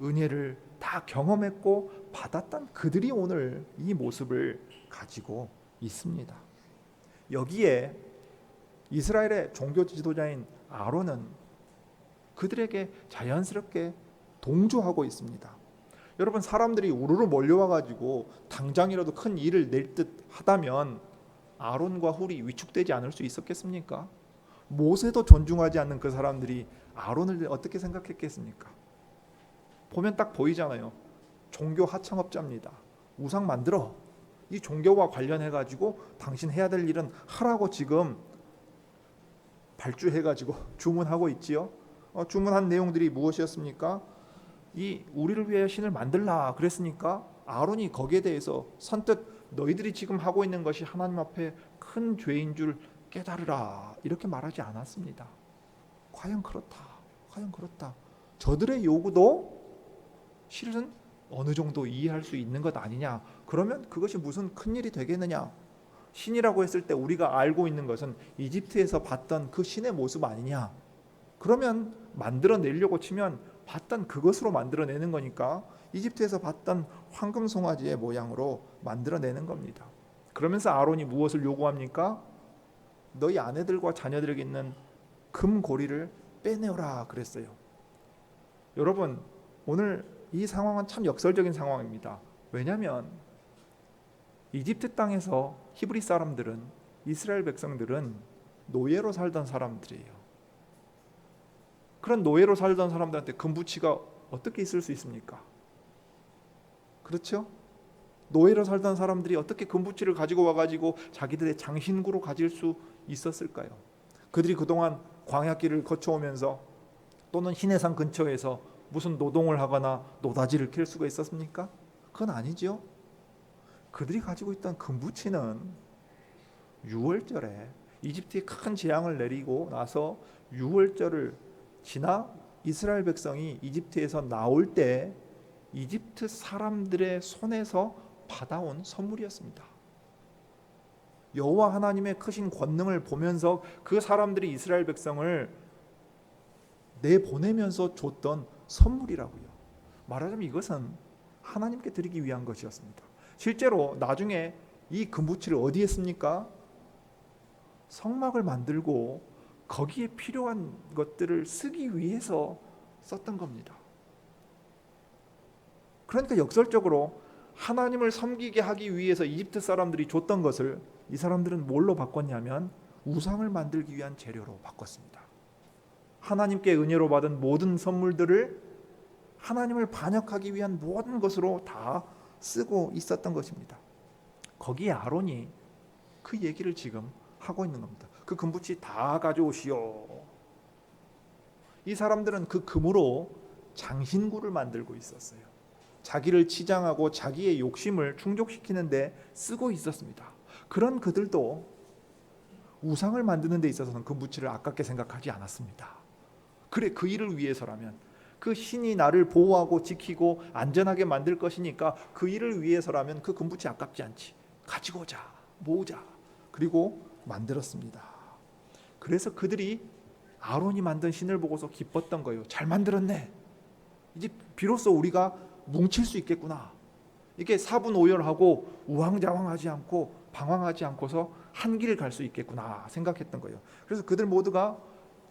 은혜를 다 경험했고 받았던 그들이 오늘 이 모습을 가지고 있습니다. 여기에 이스라엘의 종교 지도자인 아론은 그들에게 자연스럽게 동조하고 있습니다. 여러분, 사람들이 우르르 몰려와 가지고 당장이라도 큰 일을 낼 듯 하다면 아론과 훌이 위축되지 않을 수 있었겠습니까? 모세도 존중하지 않는 그 사람들이 아론을 어떻게 생각했겠습니까? 보면 딱 보이잖아요. 종교 하청업자입니다. 우상 만들어. 이 종교와 관련해 가지고 당신 해야 될 일은 하라고 지금 발주해 가지고 주문하고 있지요. 주문한 내용들이 무엇이었습니까? 이 우리를 위해 신을 만들라 그랬으니까 아론이 거기에 대해서 선뜻 너희들이 지금 하고 있는 것이 하나님 앞에 큰 죄인 줄 깨달으라 이렇게 말하지 않았습니다. 과연 그렇다. 저들의 요구도 실은 어느 정도 이해할 수 있는 것 아니냐. 그러면 그것이 무슨 큰일이 되겠느냐. 신이라고 했을 때 우리가 알고 있는 것은 이집트에서 봤던 그 신의 모습 아니냐. 그러면 만들어내려고 치면 봤던 그것으로 만들어내는 거니까 이집트에서 봤던 황금 송아지의 모양으로 만들어내는 겁니다. 그러면서 아론이 무엇을 요구합니까? 너희 아내들과 자녀들에게 있는 금고리를 빼내어라 그랬어요. 여러분, 오늘 이 상황은 참 역설적인 상황입니다. 왜냐하면 이집트 땅에서 히브리 사람들은, 이스라엘 백성들은 노예로 살던 사람들이에요. 그런 노예로 살던 사람들한테 금부치가 어떻게 있을 수 있습니까? 그렇죠? 노예로 살던 사람들이 어떻게 금부치를 가지고 와가지고 자기들의 장신구로 가질 수 있었을까요? 그들이 그동안 광야길을 거쳐오면서 또는 시내산 근처에서 무슨 노동을 하거나 노다지를 캘 수가 있었습니까? 그건 아니죠. 그들이 가지고 있던 금부치는 유월절에 이집트에 큰 재앙을 내리고 나서 유월절을 지나 이스라엘 백성이 이집트에서 나올 때 이집트 사람들의 손에서 받아온 선물이었습니다. 여호와 하나님의 크신 권능을 보면서 그 사람들이 이스라엘 백성을 내보내면서 줬던 선물이라고요. 말하자면 이것은 하나님께 드리기 위한 것이었습니다. 실제로 나중에 이 금부치를 어디에 씁니까? 성막을 만들고 거기에 필요한 것들을 쓰기 위해서 썼던 겁니다. 그러니까 역설적으로 하나님을 섬기게 하기 위해서 이집트 사람들이 줬던 것을 이 사람들은 뭘로 바꿨냐면 우상을 만들기 위한 재료로 바꿨습니다. 하나님께 은혜로 받은 모든 선물들을 하나님을 반역하기 위한 모든 것으로 다 쓰고 있었던 것입니다. 거기에 아론이 그 얘기를 지금 하고 있는 겁니다. 그 금붙이 다 가져오시오. 이 사람들은 그 금으로 장신구를 만들고 있었어요. 자기를 치장하고 자기의 욕심을 충족시키는 데 쓰고 있었습니다. 그런 그들도 우상을 만드는 데 있어서는 금붙이를 아깝게 생각하지 않았습니다. 그래, 그 일을 위해서라면, 그 신이 나를 보호하고 지키고 안전하게 만들 것이니까 그 일을 위해서라면 그 금붙이 아깝지 않지. 가지고 오자, 모으자. 그리고 만들었습니다. 그래서 그들이 아론이 만든 신을 보고서 기뻤던 거예요. 잘 만들었네. 이제 비로소 우리가 뭉칠 수 있겠구나. 이게 사분오열하고 우왕좌왕하지 않고 방황하지 않고서 한 길을 갈 수 있겠구나 생각했던 거예요. 그래서 그들 모두가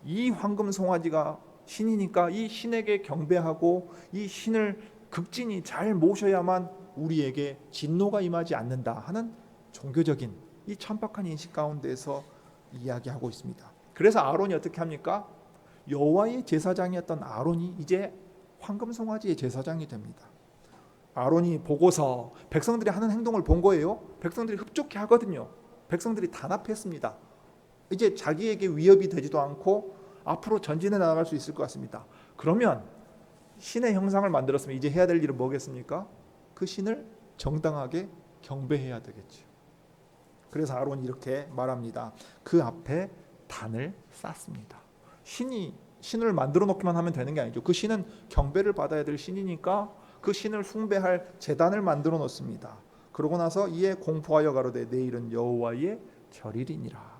이 황금 송아지가 신이니까 이 신에게 경배하고 이 신을 극진히 잘 모셔야만 우리에게 진노가 임하지 않는다 하는 종교적인 이 천박한 인식 가운데서 이야기하고 있습니다. 그래서 아론이 어떻게 합니까? 여호와의 제사장이었던 아론이 이제 황금 송아지의 제사장이 됩니다. 아론이 보고서 백성들이 하는 행동을 본 거예요. 백성들이 흡족해 하거든요. 백성들이 단합했습니다. 이제 자기에게 위협이 되지도 않고 앞으로 전진해 나갈 수 있을 것 같습니다. 그러면 신의 형상을 만들었으면 이제 해야 될 일은 뭐겠습니까? 그 신을 정당하게 경배해야 되겠죠. 그래서 아론이 이렇게 말합니다. 그 앞에 단을 쌓습니다. 신을 만들어 놓기만 하면 되는 게 아니죠. 그 신은 경배를 받아야 될 신이니까 그 신을 숭배할 제단을 만들어 놓습니다. 그러고 나서 이에 공포하여 가로되 내일은 여호와의 절일이니라.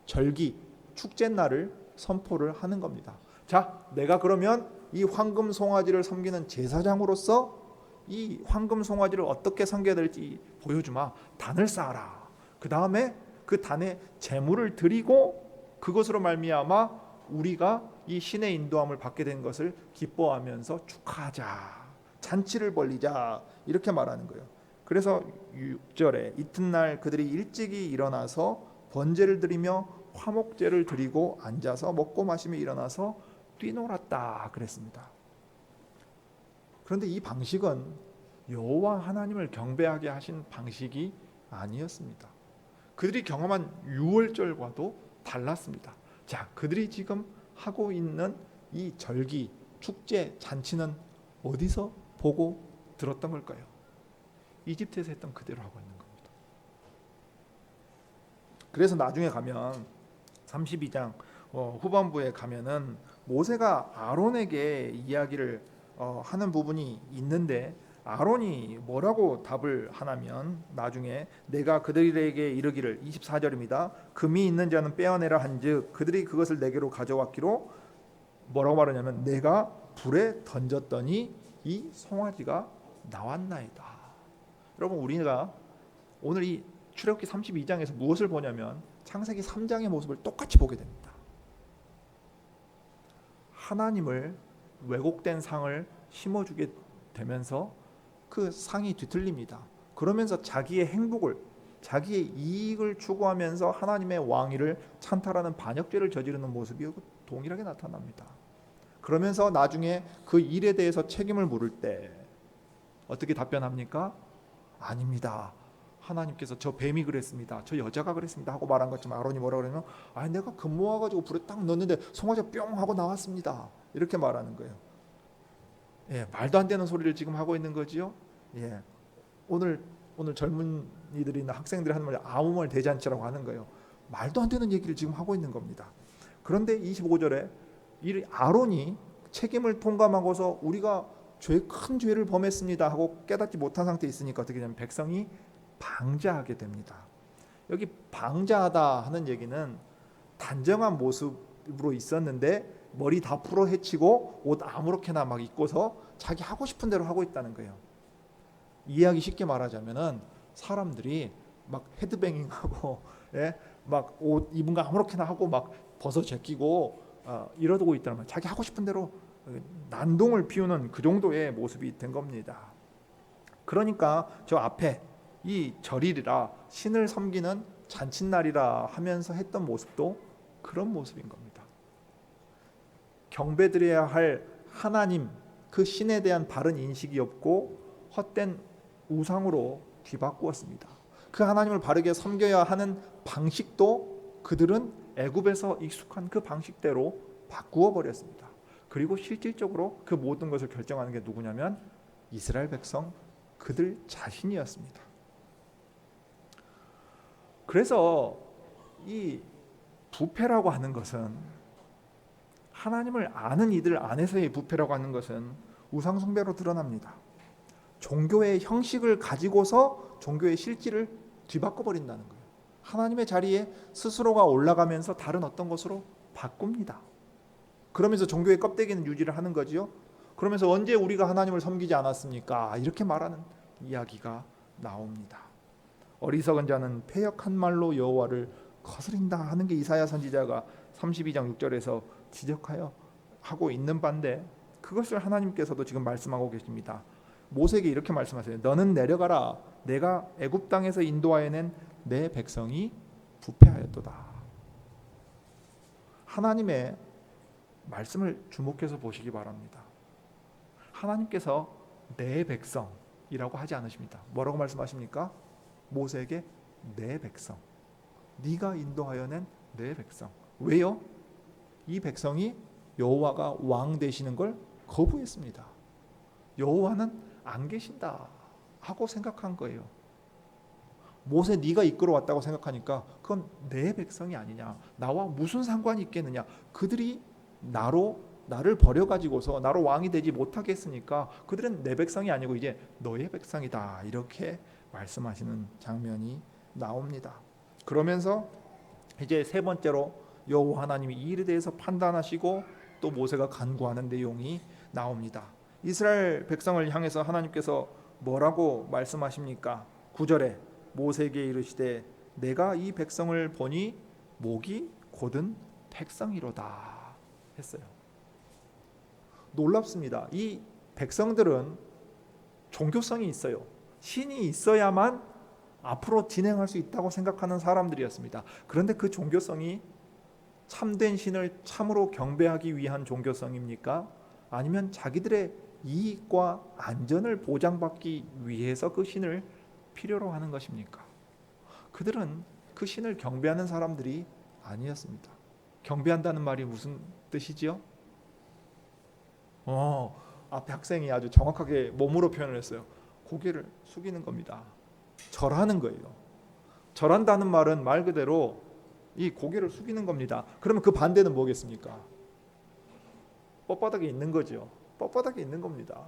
절기, 축제 날을 선포를 하는 겁니다. 자, 내가 그러면 이 황금 송아지를 섬기는 제사장으로서 이 황금 송아지를 어떻게 섬겨야 될지 보여주마. 단을 쌓아라. 그 다음에 그 단에 제물을 드리고 그것으로 말미암아 우리가 이 신의 인도함을 받게 된 것을 기뻐하면서 축하하자. 잔치를 벌리자. 이렇게 말하는 거예요. 그래서 6절에 이튿날 그들이 일찍이 일어나서 번제를 드리며 화목제를 드리고 앉아서 먹고 마시며 일어나서 뛰놀았다 그랬습니다. 그런데 이 방식은 여호와 하나님을 경배하게 하신 방식이 아니었습니다. 그들이 경험한 유월절과도 달랐습니다. 자, 그들이 지금 하고 있는 이 절기, 축제, 잔치는 어디서 보고 들었던 걸까요? 이집트에서 했던 그대로 하고 있는 겁니다. 그래서 나중에 가면 32장 후반부에 가면은 모세가 아론에게 이야기를 하는 부분이 있는데 아론이 뭐라고 답을 하냐면 나중에 내가 그들에게 이르기를 24절입니다. 금이 있는 자는 빼어내라 한즉 그들이 그것을 내게로 가져왔기로 뭐라고 말하냐면 내가 불에 던졌더니 이 송아지가 나왔나이다. 여러분 우리가 오늘 이 출애굽기 32장에서 무엇을 보냐면 창세기 3장의 모습을 똑같이 보게 됩니다. 하나님을 왜곡된 상을 심어주게 되면서 그 상이 뒤틀립니다. 그러면서 자기의 행복을 자기의 이익을 추구하면서 하나님의 왕위를 찬탈하는 반역죄를 저지르는 모습이 동일하게 나타납니다. 그러면서 나중에 그 일에 대해서 책임을 물을 때 어떻게 답변합니까? 아닙니다. 하나님께서 저 뱀이 그랬습니다. 저 여자가 그랬습니다. 하고 말한 것처럼 아론이 뭐라 그러냐면 내가 금 모아가지고 불에 딱 넣었는데 송아지가 뿅 하고 나왔습니다. 이렇게 말하는 거예요. 예, 말도 안 되는 소리를 지금 하고 있는 거지요. 예, 오늘 젊은이들이나 학생들이 하는 말 아무 말 대잔치라고 하는 거예요. 말도 안 되는 얘기를 지금 하고 있는 겁니다. 그런데 25절에 이 아론이 책임을 통감하고서 우리가 큰 죄를 범했습니다 하고 깨닫지 못한 상태에 있으니까 어떻게 되냐면 백성이 방자하게 됩니다. 여기 방자하다 하는 얘기는 단정한 모습으로 있었는데 머리 다 풀어 헤치고 옷 아무렇게나 막 입고서 자기 하고 싶은 대로 하고 있다는 거예요. 이해하기 쉽게 말하자면은 사람들이 막 헤드뱅잉하고 예? 막 옷 입은 거 아무렇게나 하고 막 벗어 제끼고 이러고 있다는 말. 자기 하고 싶은 대로 난동을 피우는 그 정도의 모습이 된 겁니다. 그러니까 저 앞에 이 절일이라 신을 섬기는 잔칫날이라 하면서 했던 모습도 그런 모습인 겁니다. 경배드려야 할 하나님 그 신에 대한 바른 인식이 없고 헛된 우상으로 뒤바꾸었습니다. 그 하나님을 바르게 섬겨야 하는 방식도 그들은 애굽에서 익숙한 그 방식대로 바꾸어 버렸습니다. 그리고 실질적으로 그 모든 것을 결정하는 게 누구냐면 이스라엘 백성 그들 자신이었습니다. 그래서 이 부패라고 하는 것은 하나님을 아는 이들 안에서의 부패라고 하는 것은 우상 숭배로 드러납니다. 종교의 형식을 가지고서 종교의 실질을 뒤바꿔 버린다는 거예요. 하나님의 자리에 스스로가 올라가면서 다른 어떤 것으로 바꿉니다. 그러면서 종교의 껍데기는 유지를 하는 거지요. 그러면서 언제 우리가 하나님을 섬기지 않았습니까? 이렇게 말하는 이야기가 나옵니다. 어리석은 자는 패역한 말로 여호와를 거스린다 하는 게 이사야 선지자가 32장 6절에서 지적하여 하고 있는 반대 그것을 하나님께서도 지금 말씀하고 계십니다. 모세에게 이렇게 말씀하세요. 너는 내려가라. 내가 애굽 땅에서 인도하여 낸 내 백성이 부패하였도다. 하나님의 말씀을 주목해서 보시기 바랍니다. 하나님께서 내 백성이라고 하지 않으십니다. 뭐라고 말씀하십니까? 모세에게 내 백성, 네가 인도하여 낸 내 백성. 왜요? 이 백성이 여호와가 왕 되시는 걸 거부했습니다. 여호와는 안 계신다 하고 생각한 거예요. 모세 네가 이끌어왔다고 생각하니까 그건 내 백성이 아니냐, 나와 무슨 상관이 있겠느냐. 그들이 나를 버려가지고서 나로 왕이 되지 못하게 했으니까 그들은 내 백성이 아니고 이제 너의 백성이다 이렇게 말씀하시는 장면이 나옵니다. 그러면서 이제 세 번째로 여호와 하나님이 이 일에 대해서 판단하시고 또 모세가 간구하는 내용이 나옵니다. 이스라엘 백성을 향해서 하나님께서 뭐라고 말씀하십니까? 9절에 모세에게 이르시되 내가 이 백성을 보니 목이 곧은 백성이로다 했어요. 놀랍습니다. 이 백성들은 종교성이 있어요. 신이 있어야만 앞으로 진행할 수 있다고 생각하는 사람들이었습니다. 그런데 그 종교성이 참된 신을 참으로 경배하기 위한 종교성입니까? 아니면 자기들의 이익과 안전을 보장받기 위해서 그 신을 필요로 하는 것입니까? 그들은 그 신을 경배하는 사람들이 아니었습니다. 경배한다는 말이 무슨 뜻이지요? 앞에 학생이 아주 정확하게 몸으로 표현을 했어요. 고개를 숙이는 겁니다. 절하는 거예요. 절한다는 말은 말 그대로 이 고개를 숙이는 겁니다. 그러면 그 반대는 뭐겠습니까? 뻣바닥에 있는 거죠. 뻣바닥에 있는 겁니다.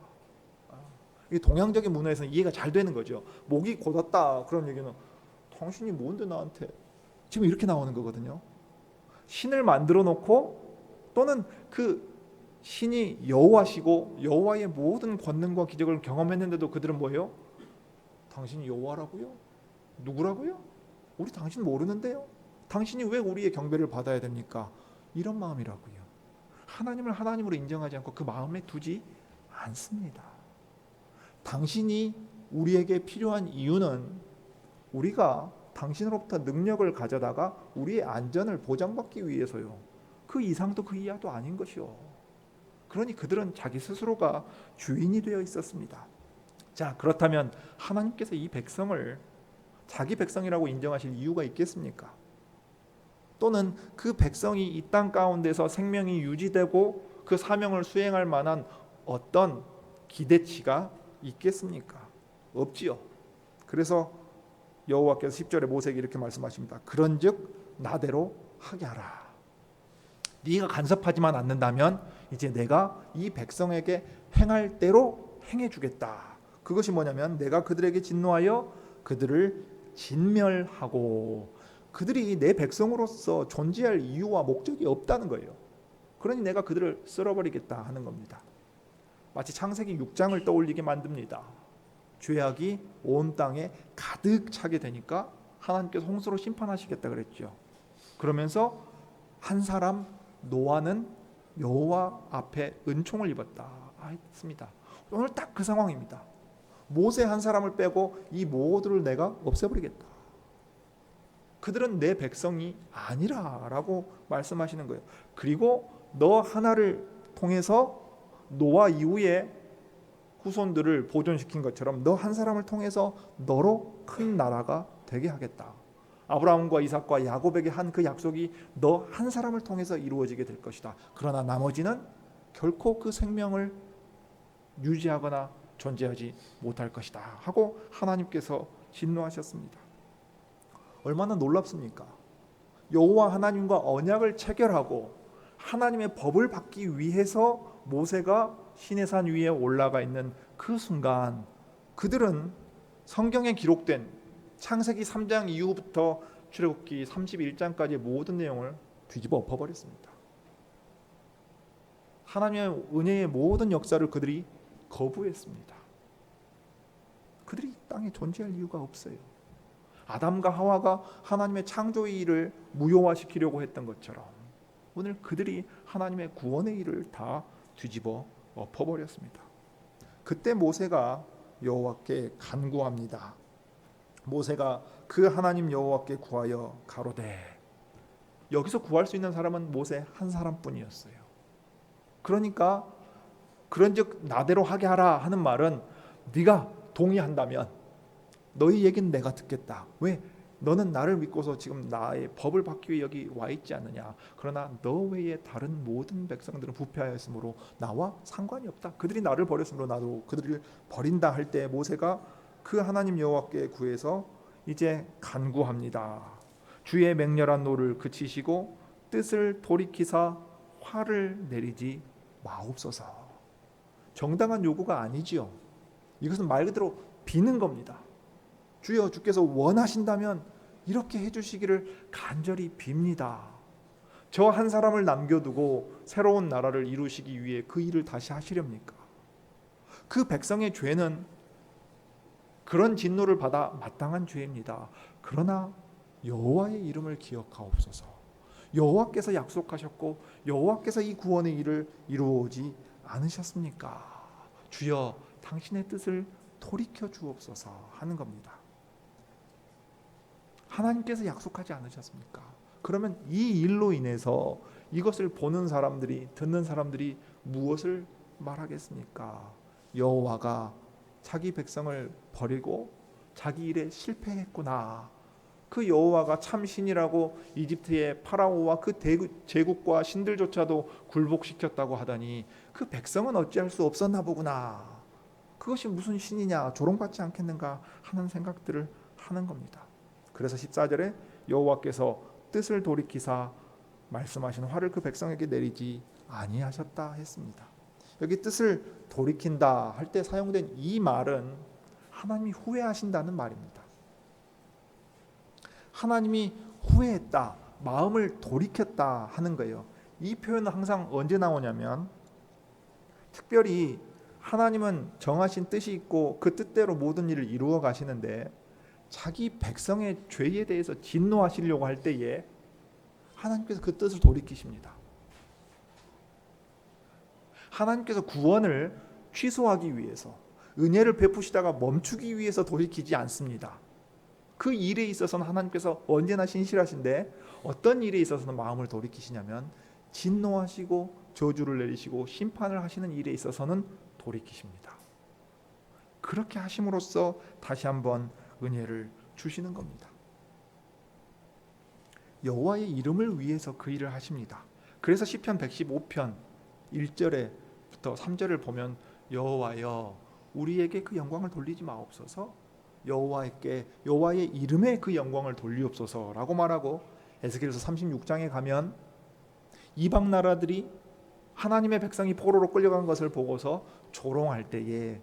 이 동양적인 문화에서는 이해가 잘 되는 거죠. 목이 곧었다 그런 얘기는 당신이 뭔데 나한테 지금 이렇게 나오는 거거든요. 신을 만들어 놓고 또는 그 신이 여호와시고 여호와의 모든 권능과 기적을 경험했는데도 그들은 뭐예요? 당신이 여호와라고요? 누구라고요? 우리 당신 모르는데요? 당신이 왜 우리의 경배를 받아야 됩니까? 이런 마음이라고요. 하나님을 하나님으로 인정하지 않고 그 마음에 두지 않습니다. 당신이 우리에게 필요한 이유는 우리가 당신으로부터 능력을 가져다가 우리의 안전을 보장받기 위해서요. 그 이상도 그 이하도 아닌 것이요. 그러니 그들은 자기 스스로가 주인이 되어 있었습니다. 자, 그렇다면 하나님께서 이 백성을 자기 백성이라고 인정하실 이유가 있겠습니까? 또는 그 백성이 이 땅 가운데서 생명이 유지되고 그 사명을 수행할 만한 어떤 기대치가 있겠습니까? 없지요. 그래서 여호와께서 10절에 모세에게 이렇게 말씀하십니다. 그런즉 나대로 하게 하라. 네가 간섭하지만 않는다면 이제 내가 이 백성에게 행할 대로 행해주겠다. 그것이 뭐냐면 내가 그들에게 진노하여 그들을 진멸하고, 그들이 내 백성으로서 존재할 이유와 목적이 없다는 거예요. 그러니 내가 그들을 쓸어버리겠다 하는 겁니다. 마치 창세기 6장을 떠올리게 만듭니다. 죄악이 온 땅에 가득 차게 되니까 하나님께서 홍수로 심판하시겠다 그랬죠. 그러면서 한 사람 노아는 여호와 앞에 은총을 입었다 했습니다. 오늘 딱 그 상황입니다. 모세 한 사람을 빼고 이 모두를 내가 없애버리겠다. 그들은 내 백성이 아니라 라고 말씀하시는 거예요. 그리고 너 하나를 통해서 노아 이후에 후손들을 보존시킨 것처럼 너 한 사람을 통해서 너로 큰 나라가 되게 하겠다. 아브라함과 이삭과 야곱에게 한 그 약속이 너 한 사람을 통해서 이루어지게 될 것이다. 그러나 나머지는 결코 그 생명을 유지하거나 존재하지 못할 것이다 하고 하나님께서 진노하셨습니다. 얼마나 놀랍습니까? 여호와 하나님과 언약을 체결하고 하나님의 법을 받기 위해서 모세가 시내산 위에 올라가 있는 그 순간, 그들은 성경에 기록된 창세기 3장 이후부터 출애굽기 31장까지의 모든 내용을 뒤집어 엎어버렸습니다. 하나님의 은혜의 모든 역사를 그들이 거부했습니다. 그들이 땅에 존재할 이유가 없어요. 아담과 하와가 하나님의 창조의 일을 무효화시키려고 했던 것처럼 오늘 그들이 하나님의 구원의 일을 다 뒤집어 엎어버렸습니다. 그때 모세가 여호와께 간구합니다. 모세가 그 하나님 여호와께 구하여 가로되, 여기서 구할 수 있는 사람은 모세 한 사람뿐이었어요. 그러니까 그런즉 나대로 하게 하라 하는 말은 네가 동의한다면 너희 얘기는 내가 듣겠다. 왜? 너는 나를 믿고서 지금 나의 법을 받기 위해 여기 와 있지 않느냐. 그러나 너 외에 다른 모든 백성들은 부패하였으므로 나와 상관이 없다. 그들이 나를 버렸으므로 나도 그들을 버린다 할 때 모세가 그 하나님 여호와께 구해서 이제 간구합니다. 주의 맹렬한 노를 그치시고 뜻을 돌이키사 화를 내리지 마옵소서. 정당한 요구가 아니지요. 이것은 말 그대로 비는 겁니다. 주여, 주께서 원하신다면 이렇게 해주시기를 간절히 빕니다. 저 한 사람을 남겨두고 새로운 나라를 이루시기 위해 그 일을 다시 하시렵니까? 그 백성의 죄는 그런 진노를 받아 마땅한 죄입니다. 그러나 여호와의 이름을 기억하옵소서. 여호와께서 약속하셨고 여호와께서 이 구원의 일을 이루어오지 않으셨습니까? 주여, 당신의 뜻을 돌이켜 주옵소서 하는 겁니다. 하나님께서 약속하지 않으셨습니까? 그러면 이 일로 인해서 이것을 보는 사람들이, 듣는 사람들이 무엇을 말하겠습니까? 여호와가 자기 백성을 버리고 자기 일에 실패했구나. 그 여호와가 참 신이라고 이집트의 파라오와 그 제국과 신들조차도 굴복시켰다고 하더니 그 백성은 어찌할 수 없었나 보구나. 그것이 무슨 신이냐, 조롱받지 않겠는가 하는 생각들을 하는 겁니다. 그래서 14절에 여호와께서 뜻을 돌이키사 말씀하신 화를 그 백성에게 내리지 아니하셨다 했습니다. 여기 뜻을 돌이킨다 할 때 사용된 이 말은 하나님이 후회하신다는 말입니다. 하나님이 후회했다, 마음을 돌이켰다 하는 거예요. 이 표현은 항상 언제 나오냐면, 특별히 하나님은 정하신 뜻이 있고 그 뜻대로 모든 일을 이루어 가시는데 자기 백성의 죄에 대해서 진노하시려고 할 때에 하나님께서 그 뜻을 돌이키십니다. 하나님께서 구원을 취소하기 위해서, 은혜를 베푸시다가 멈추기 위해서 돌이키지 않습니다. 그 일에 있어서는 하나님께서 언제나 신실하신데 어떤 일에 있어서는 마음을 돌이키시냐면 진노하시고 저주를 내리시고 심판을 하시는 일에 있어서는 돌이키십니다. 그렇게 하심으로써 다시 한번 은혜를 주시는 겁니다. 여호와의 이름을 위해서 그 일을 하십니다. 그래서 시편 115편 1절에부터 3절을 보면 여호와여, 우리에게 그 영광을 돌리지 마옵소서, 여호와의 이름에 그 영광을 돌리옵소서라고 말하고, 에스겔서 36장에 가면 이방 나라들이 하나님의 백성이 포로로 끌려간 것을 보고서 조롱할 때에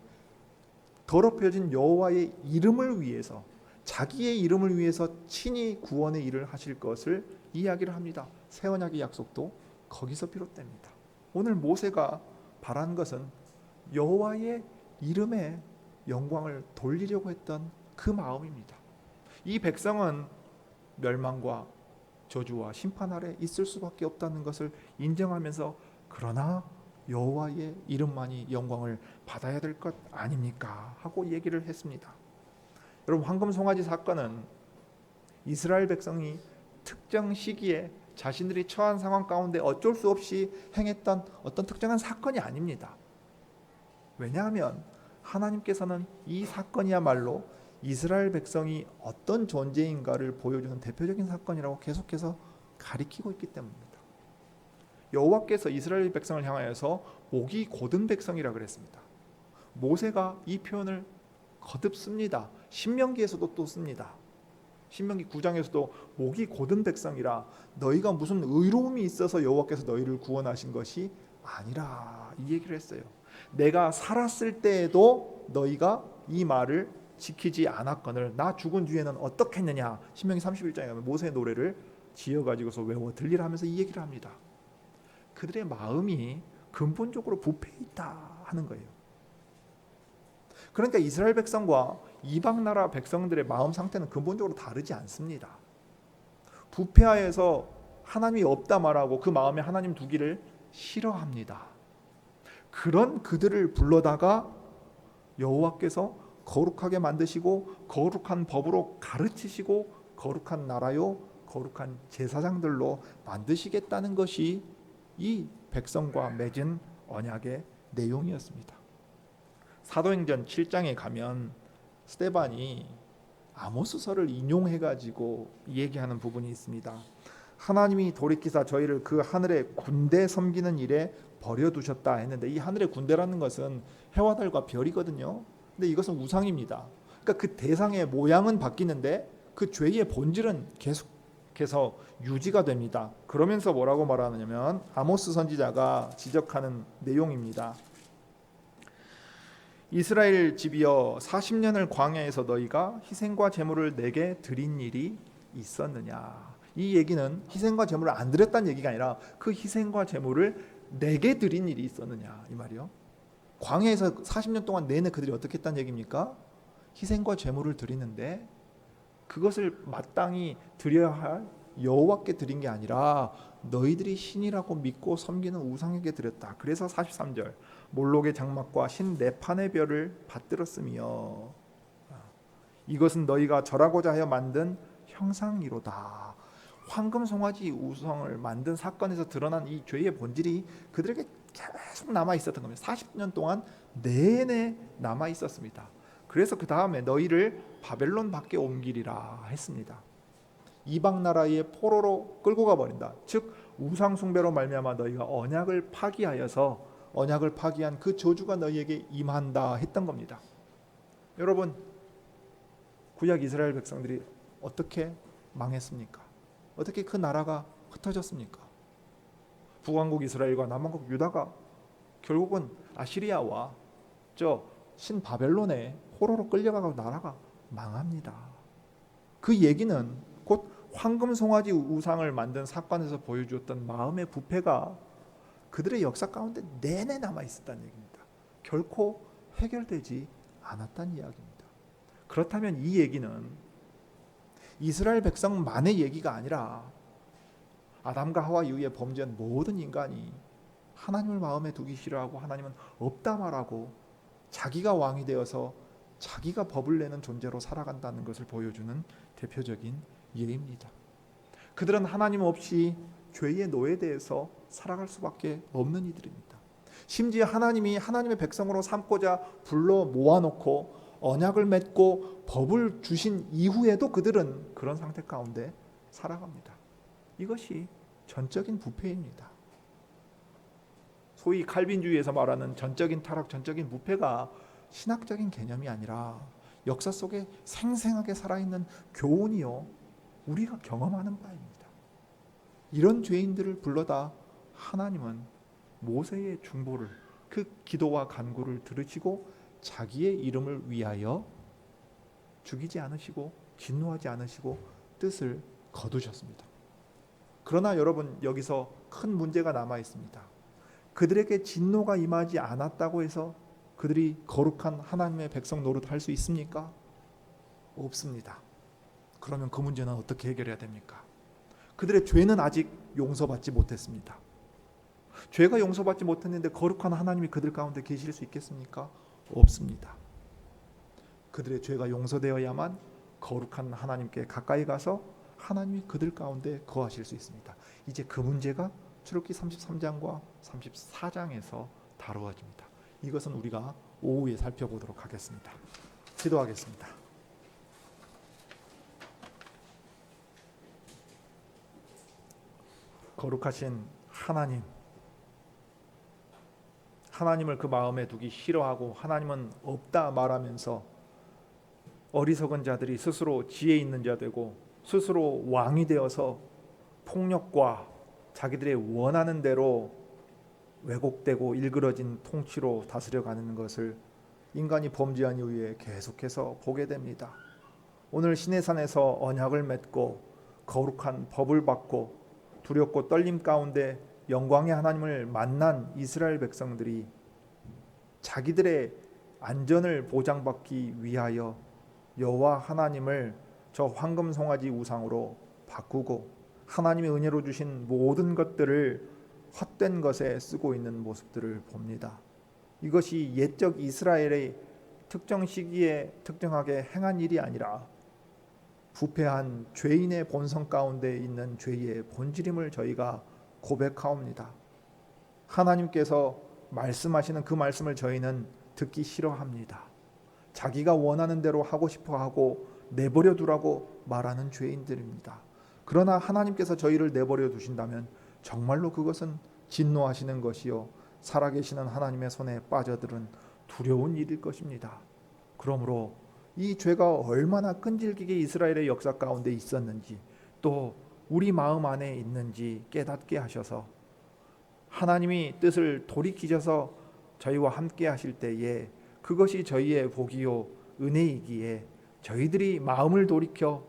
더럽혀진 여호와의 이름을 위해서, 자기의 이름을 위해서 친히 구원의 일을 하실 것을 이야기를 합니다. 새 언약의 약속도 거기서 비롯됩니다. 오늘 모세가 바란 것은 여호와의 이름의 영광을 돌리려고 했던 그 마음입니다. 이 백성은 멸망과 저주와 심판 아래 있을 수밖에 없다는 것을 인정하면서 그러나 여호와의 이름만이 영광을 받아야 될 것 아닙니까? 하고 얘기를 했습니다. 여러분, 황금 송아지 사건은 이스라엘 백성이 특정 시기에 자신들이 처한 상황 가운데 어쩔 수 없이 행했던 어떤 특정한 사건이 아닙니다. 왜냐하면 하나님께서는 이 사건이야말로 이스라엘 백성이 어떤 존재인가를 보여주는 대표적인 사건이라고 계속해서 가리키고 있기 때문입니다. 여호와께서 이스라엘 백성을 향하여서 목이 곧은 백성이라 그랬습니다. 모세가 이 표현을 거듭 씁니다. 신명기에서도 또 씁니다. 신명기 9장에서도 목이 곧은 백성이라 너희가 무슨 의로움이 있어서 여호와께서 너희를 구원하신 것이 아니라 이 얘기를 했어요. 내가 살았을 때에도 너희가 이 말을 지키지 않았거늘 나 죽은 뒤에는 어떻겠느냐. 신명기 31장에 가면 모세의 노래를 지어가지고서 외워 들리라 하면서 이 얘기를 합니다. 그들의 마음이 근본적으로 부패해 있다 하는 거예요. 그러니까 이스라엘 백성과 이방 나라 백성들의 마음 상태는 근본적으로 다르지 않습니다. 부패하여서 하나님이 없다 말하고 그 마음에 하나님 두기를 싫어합니다. 그런 그들을 불러다가 여호와께서 거룩하게 만드시고 거룩한 법으로 가르치시고 거룩한 나라요 거룩한 제사장들로 만드시겠다는 것이 이 백성과 맺은 언약의 내용이었습니다. 사도행전 7장에 가면 스데반이 아모스서를 인용해가지고 얘기하는 부분이 있습니다. 하나님이 돌이키사 저희를 그 하늘의 군대 섬기는 일에 버려두셨다 했는데 이 하늘의 군대라는 것은 해와 달과 별이거든요. 근데 이것은 우상입니다. 그러니까 그 대상의 모양은 바뀌는데 그 죄의 본질은 계속해서 유지가 됩니다. 그러면서 뭐라고 말하느냐면 아모스 선지자가 지적하는 내용입니다. 이스라엘 집이여 40년을 광야에서 너희가 희생과 제물을 내게 드린 일이 있었느냐. 이 얘기는 희생과 제물을 안 드렸다는 얘기가 아니라 그 희생과 제물을 내게 드린 일이 있었느냐 이 말이요. 광야에서 40년 동안 내내 그들이 어떻게 했다는 얘기입니까? 희생과 제물을 드리는데 그것을 마땅히 드려야 할 여호와께 드린 게 아니라 너희들이 신이라고 믿고 섬기는 우상에게 드렸다. 그래서 43절 몰록의 장막과 신 네판의 별을 받들었으며 이것은 너희가 절하고자 하여 만든 형상이로다. 황금 송아지 우상을 만든 사건에서 드러난 이 죄의 본질이 그들에게 계속 남아 있었던 겁니다. 40년 동안 내내 남아 있었습니다. 그래서 그 다음에 너희를 바벨론 밖에 옮기리라 했습니다. 이방 나라의 포로로 끌고 가버린다. 즉 우상 숭배로 말미암아 너희가 언약을 파기하여서 언약을 파기한 그 저주가 너희에게 임한다 했던 겁니다. 여러분, 구약 이스라엘 백성들이 어떻게 망했습니까? 어떻게 그 나라가 흩어졌습니까? 북왕국 이스라엘과 남왕국 유다가 결국은 아시리아와 저 신바벨론의 포로로 끌려가고 나라가 망합니다. 그 얘기는 곧 황금 송아지 우상을 만든 사건에서 보여주었던 마음의 부패가 그들의 역사 가운데 내내 남아 있었다는 얘기입니다. 결코 해결되지 않았다는 이야기입니다. 그렇다면 이 얘기는 이스라엘 백성만의 얘기가 아니라 아담과 하와 이후에 범죄한 모든 인간이 하나님을 마음에 두기 싫어하고 하나님은 없다 말하고 자기가 왕이 되어서 자기가 법을 내는 존재로 살아간다는 것을 보여주는 대표적인 예입니다. 그들은 하나님 없이 죄의 노예대에서 살아갈 수밖에 없는 이들입니다. 심지어 하나님이 하나님의 백성으로 삼고자 불러 모아놓고 언약을 맺고 법을 주신 이후에도 그들은 그런 상태 가운데 살아갑니다. 이것이 전적인 부패입니다. 소위 칼빈주의에서 말하는 전적인 타락, 전적인 부패가 신학적인 개념이 아니라 역사 속에 생생하게 살아있는 교훈이요 우리가 경험하는 바입니다. 이런 죄인들을 불러다 하나님은 모세의 중보를, 그 기도와 간구를 들으시고 자기의 이름을 위하여 죽이지 않으시고 진노하지 않으시고 뜻을 거두셨습니다. 그러나 여러분, 여기서 큰 문제가 남아 있습니다. 그들에게 진노가 임하지 않았다고 해서 그들이 거룩한 하나님의 백성 노릇할 수 있습니까? 없습니다. 그러면 그 문제는 어떻게 해결해야 됩니까? 그들의 죄는 아직 용서받지 못했습니다. 죄가 용서받지 못했는데 거룩한 하나님이 그들 가운데 계실 수 있겠습니까? 없습니다. 그들의 죄가 용서되어야만 거룩한 하나님께 가까이 가서 하나님이 그들 가운데 거하실 수 있습니다. 이제 그 문제가 출애굽기 33장과 34장에서 다루어집니다. 이것은 우리가 오후에 살펴보도록 하겠습니다. 기도하겠습니다. 거룩하신 하나님, 하나님을 그 마음에 두기 싫어하고 하나님은 없다 말하면서 어리석은 자들이 스스로 지혜 있는 자 되고 스스로 왕이 되어서 폭력과 자기들의 원하는 대로 왜곡되고 일그러진 통치로 다스려가는 것을 인간이 범죄한 이후에 계속해서 보게 됩니다. 오늘 시내산에서 언약을 맺고 거룩한 법을 받고 두렵고 떨림 가운데 영광의 하나님을 만난 이스라엘 백성들이 자기들의 안전을 보장받기 위하여 여호와 하나님을 저 황금 송아지 우상으로 바꾸고 하나님의 은혜로 주신 모든 것들을 헛된 것에 쓰고 있는 모습들을 봅니다. 이것이 옛적 이스라엘의 특정 시기에 특정하게 행한 일이 아니라 부패한 죄인의 본성 가운데 있는 죄의 본질임을 저희가 고백하옵니다. 하나님께서 말씀하시는 그 말씀을 저희는 듣기 싫어합니다. 자기가 원하는 대로 하고 싶어 하고 내버려 두라고 말하는 죄인들입니다. 그러나 하나님께서 저희를 내버려 두신다면 정말로 그것은 진노하시는 것이요 살아계시는 하나님의 손에 빠져들은 두려운 일일 것입니다. 그러므로 이 죄가 얼마나 끈질기게 이스라엘의 역사 가운데 있었는지 또 우리 마음 안에 있는지 깨닫게 하셔서 하나님이 뜻을 돌이키셔서 저희와 함께 하실 때에 그것이 저희의 복이요 은혜이기에 저희들이 마음을 돌이켜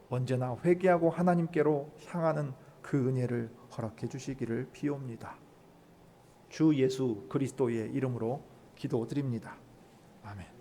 언제나 회개하고 하나님께로 향하는 그 은혜를 허락해 주시기를 비옵니다. 주 예수 그리스도의 이름으로 기도드립니다. 아멘.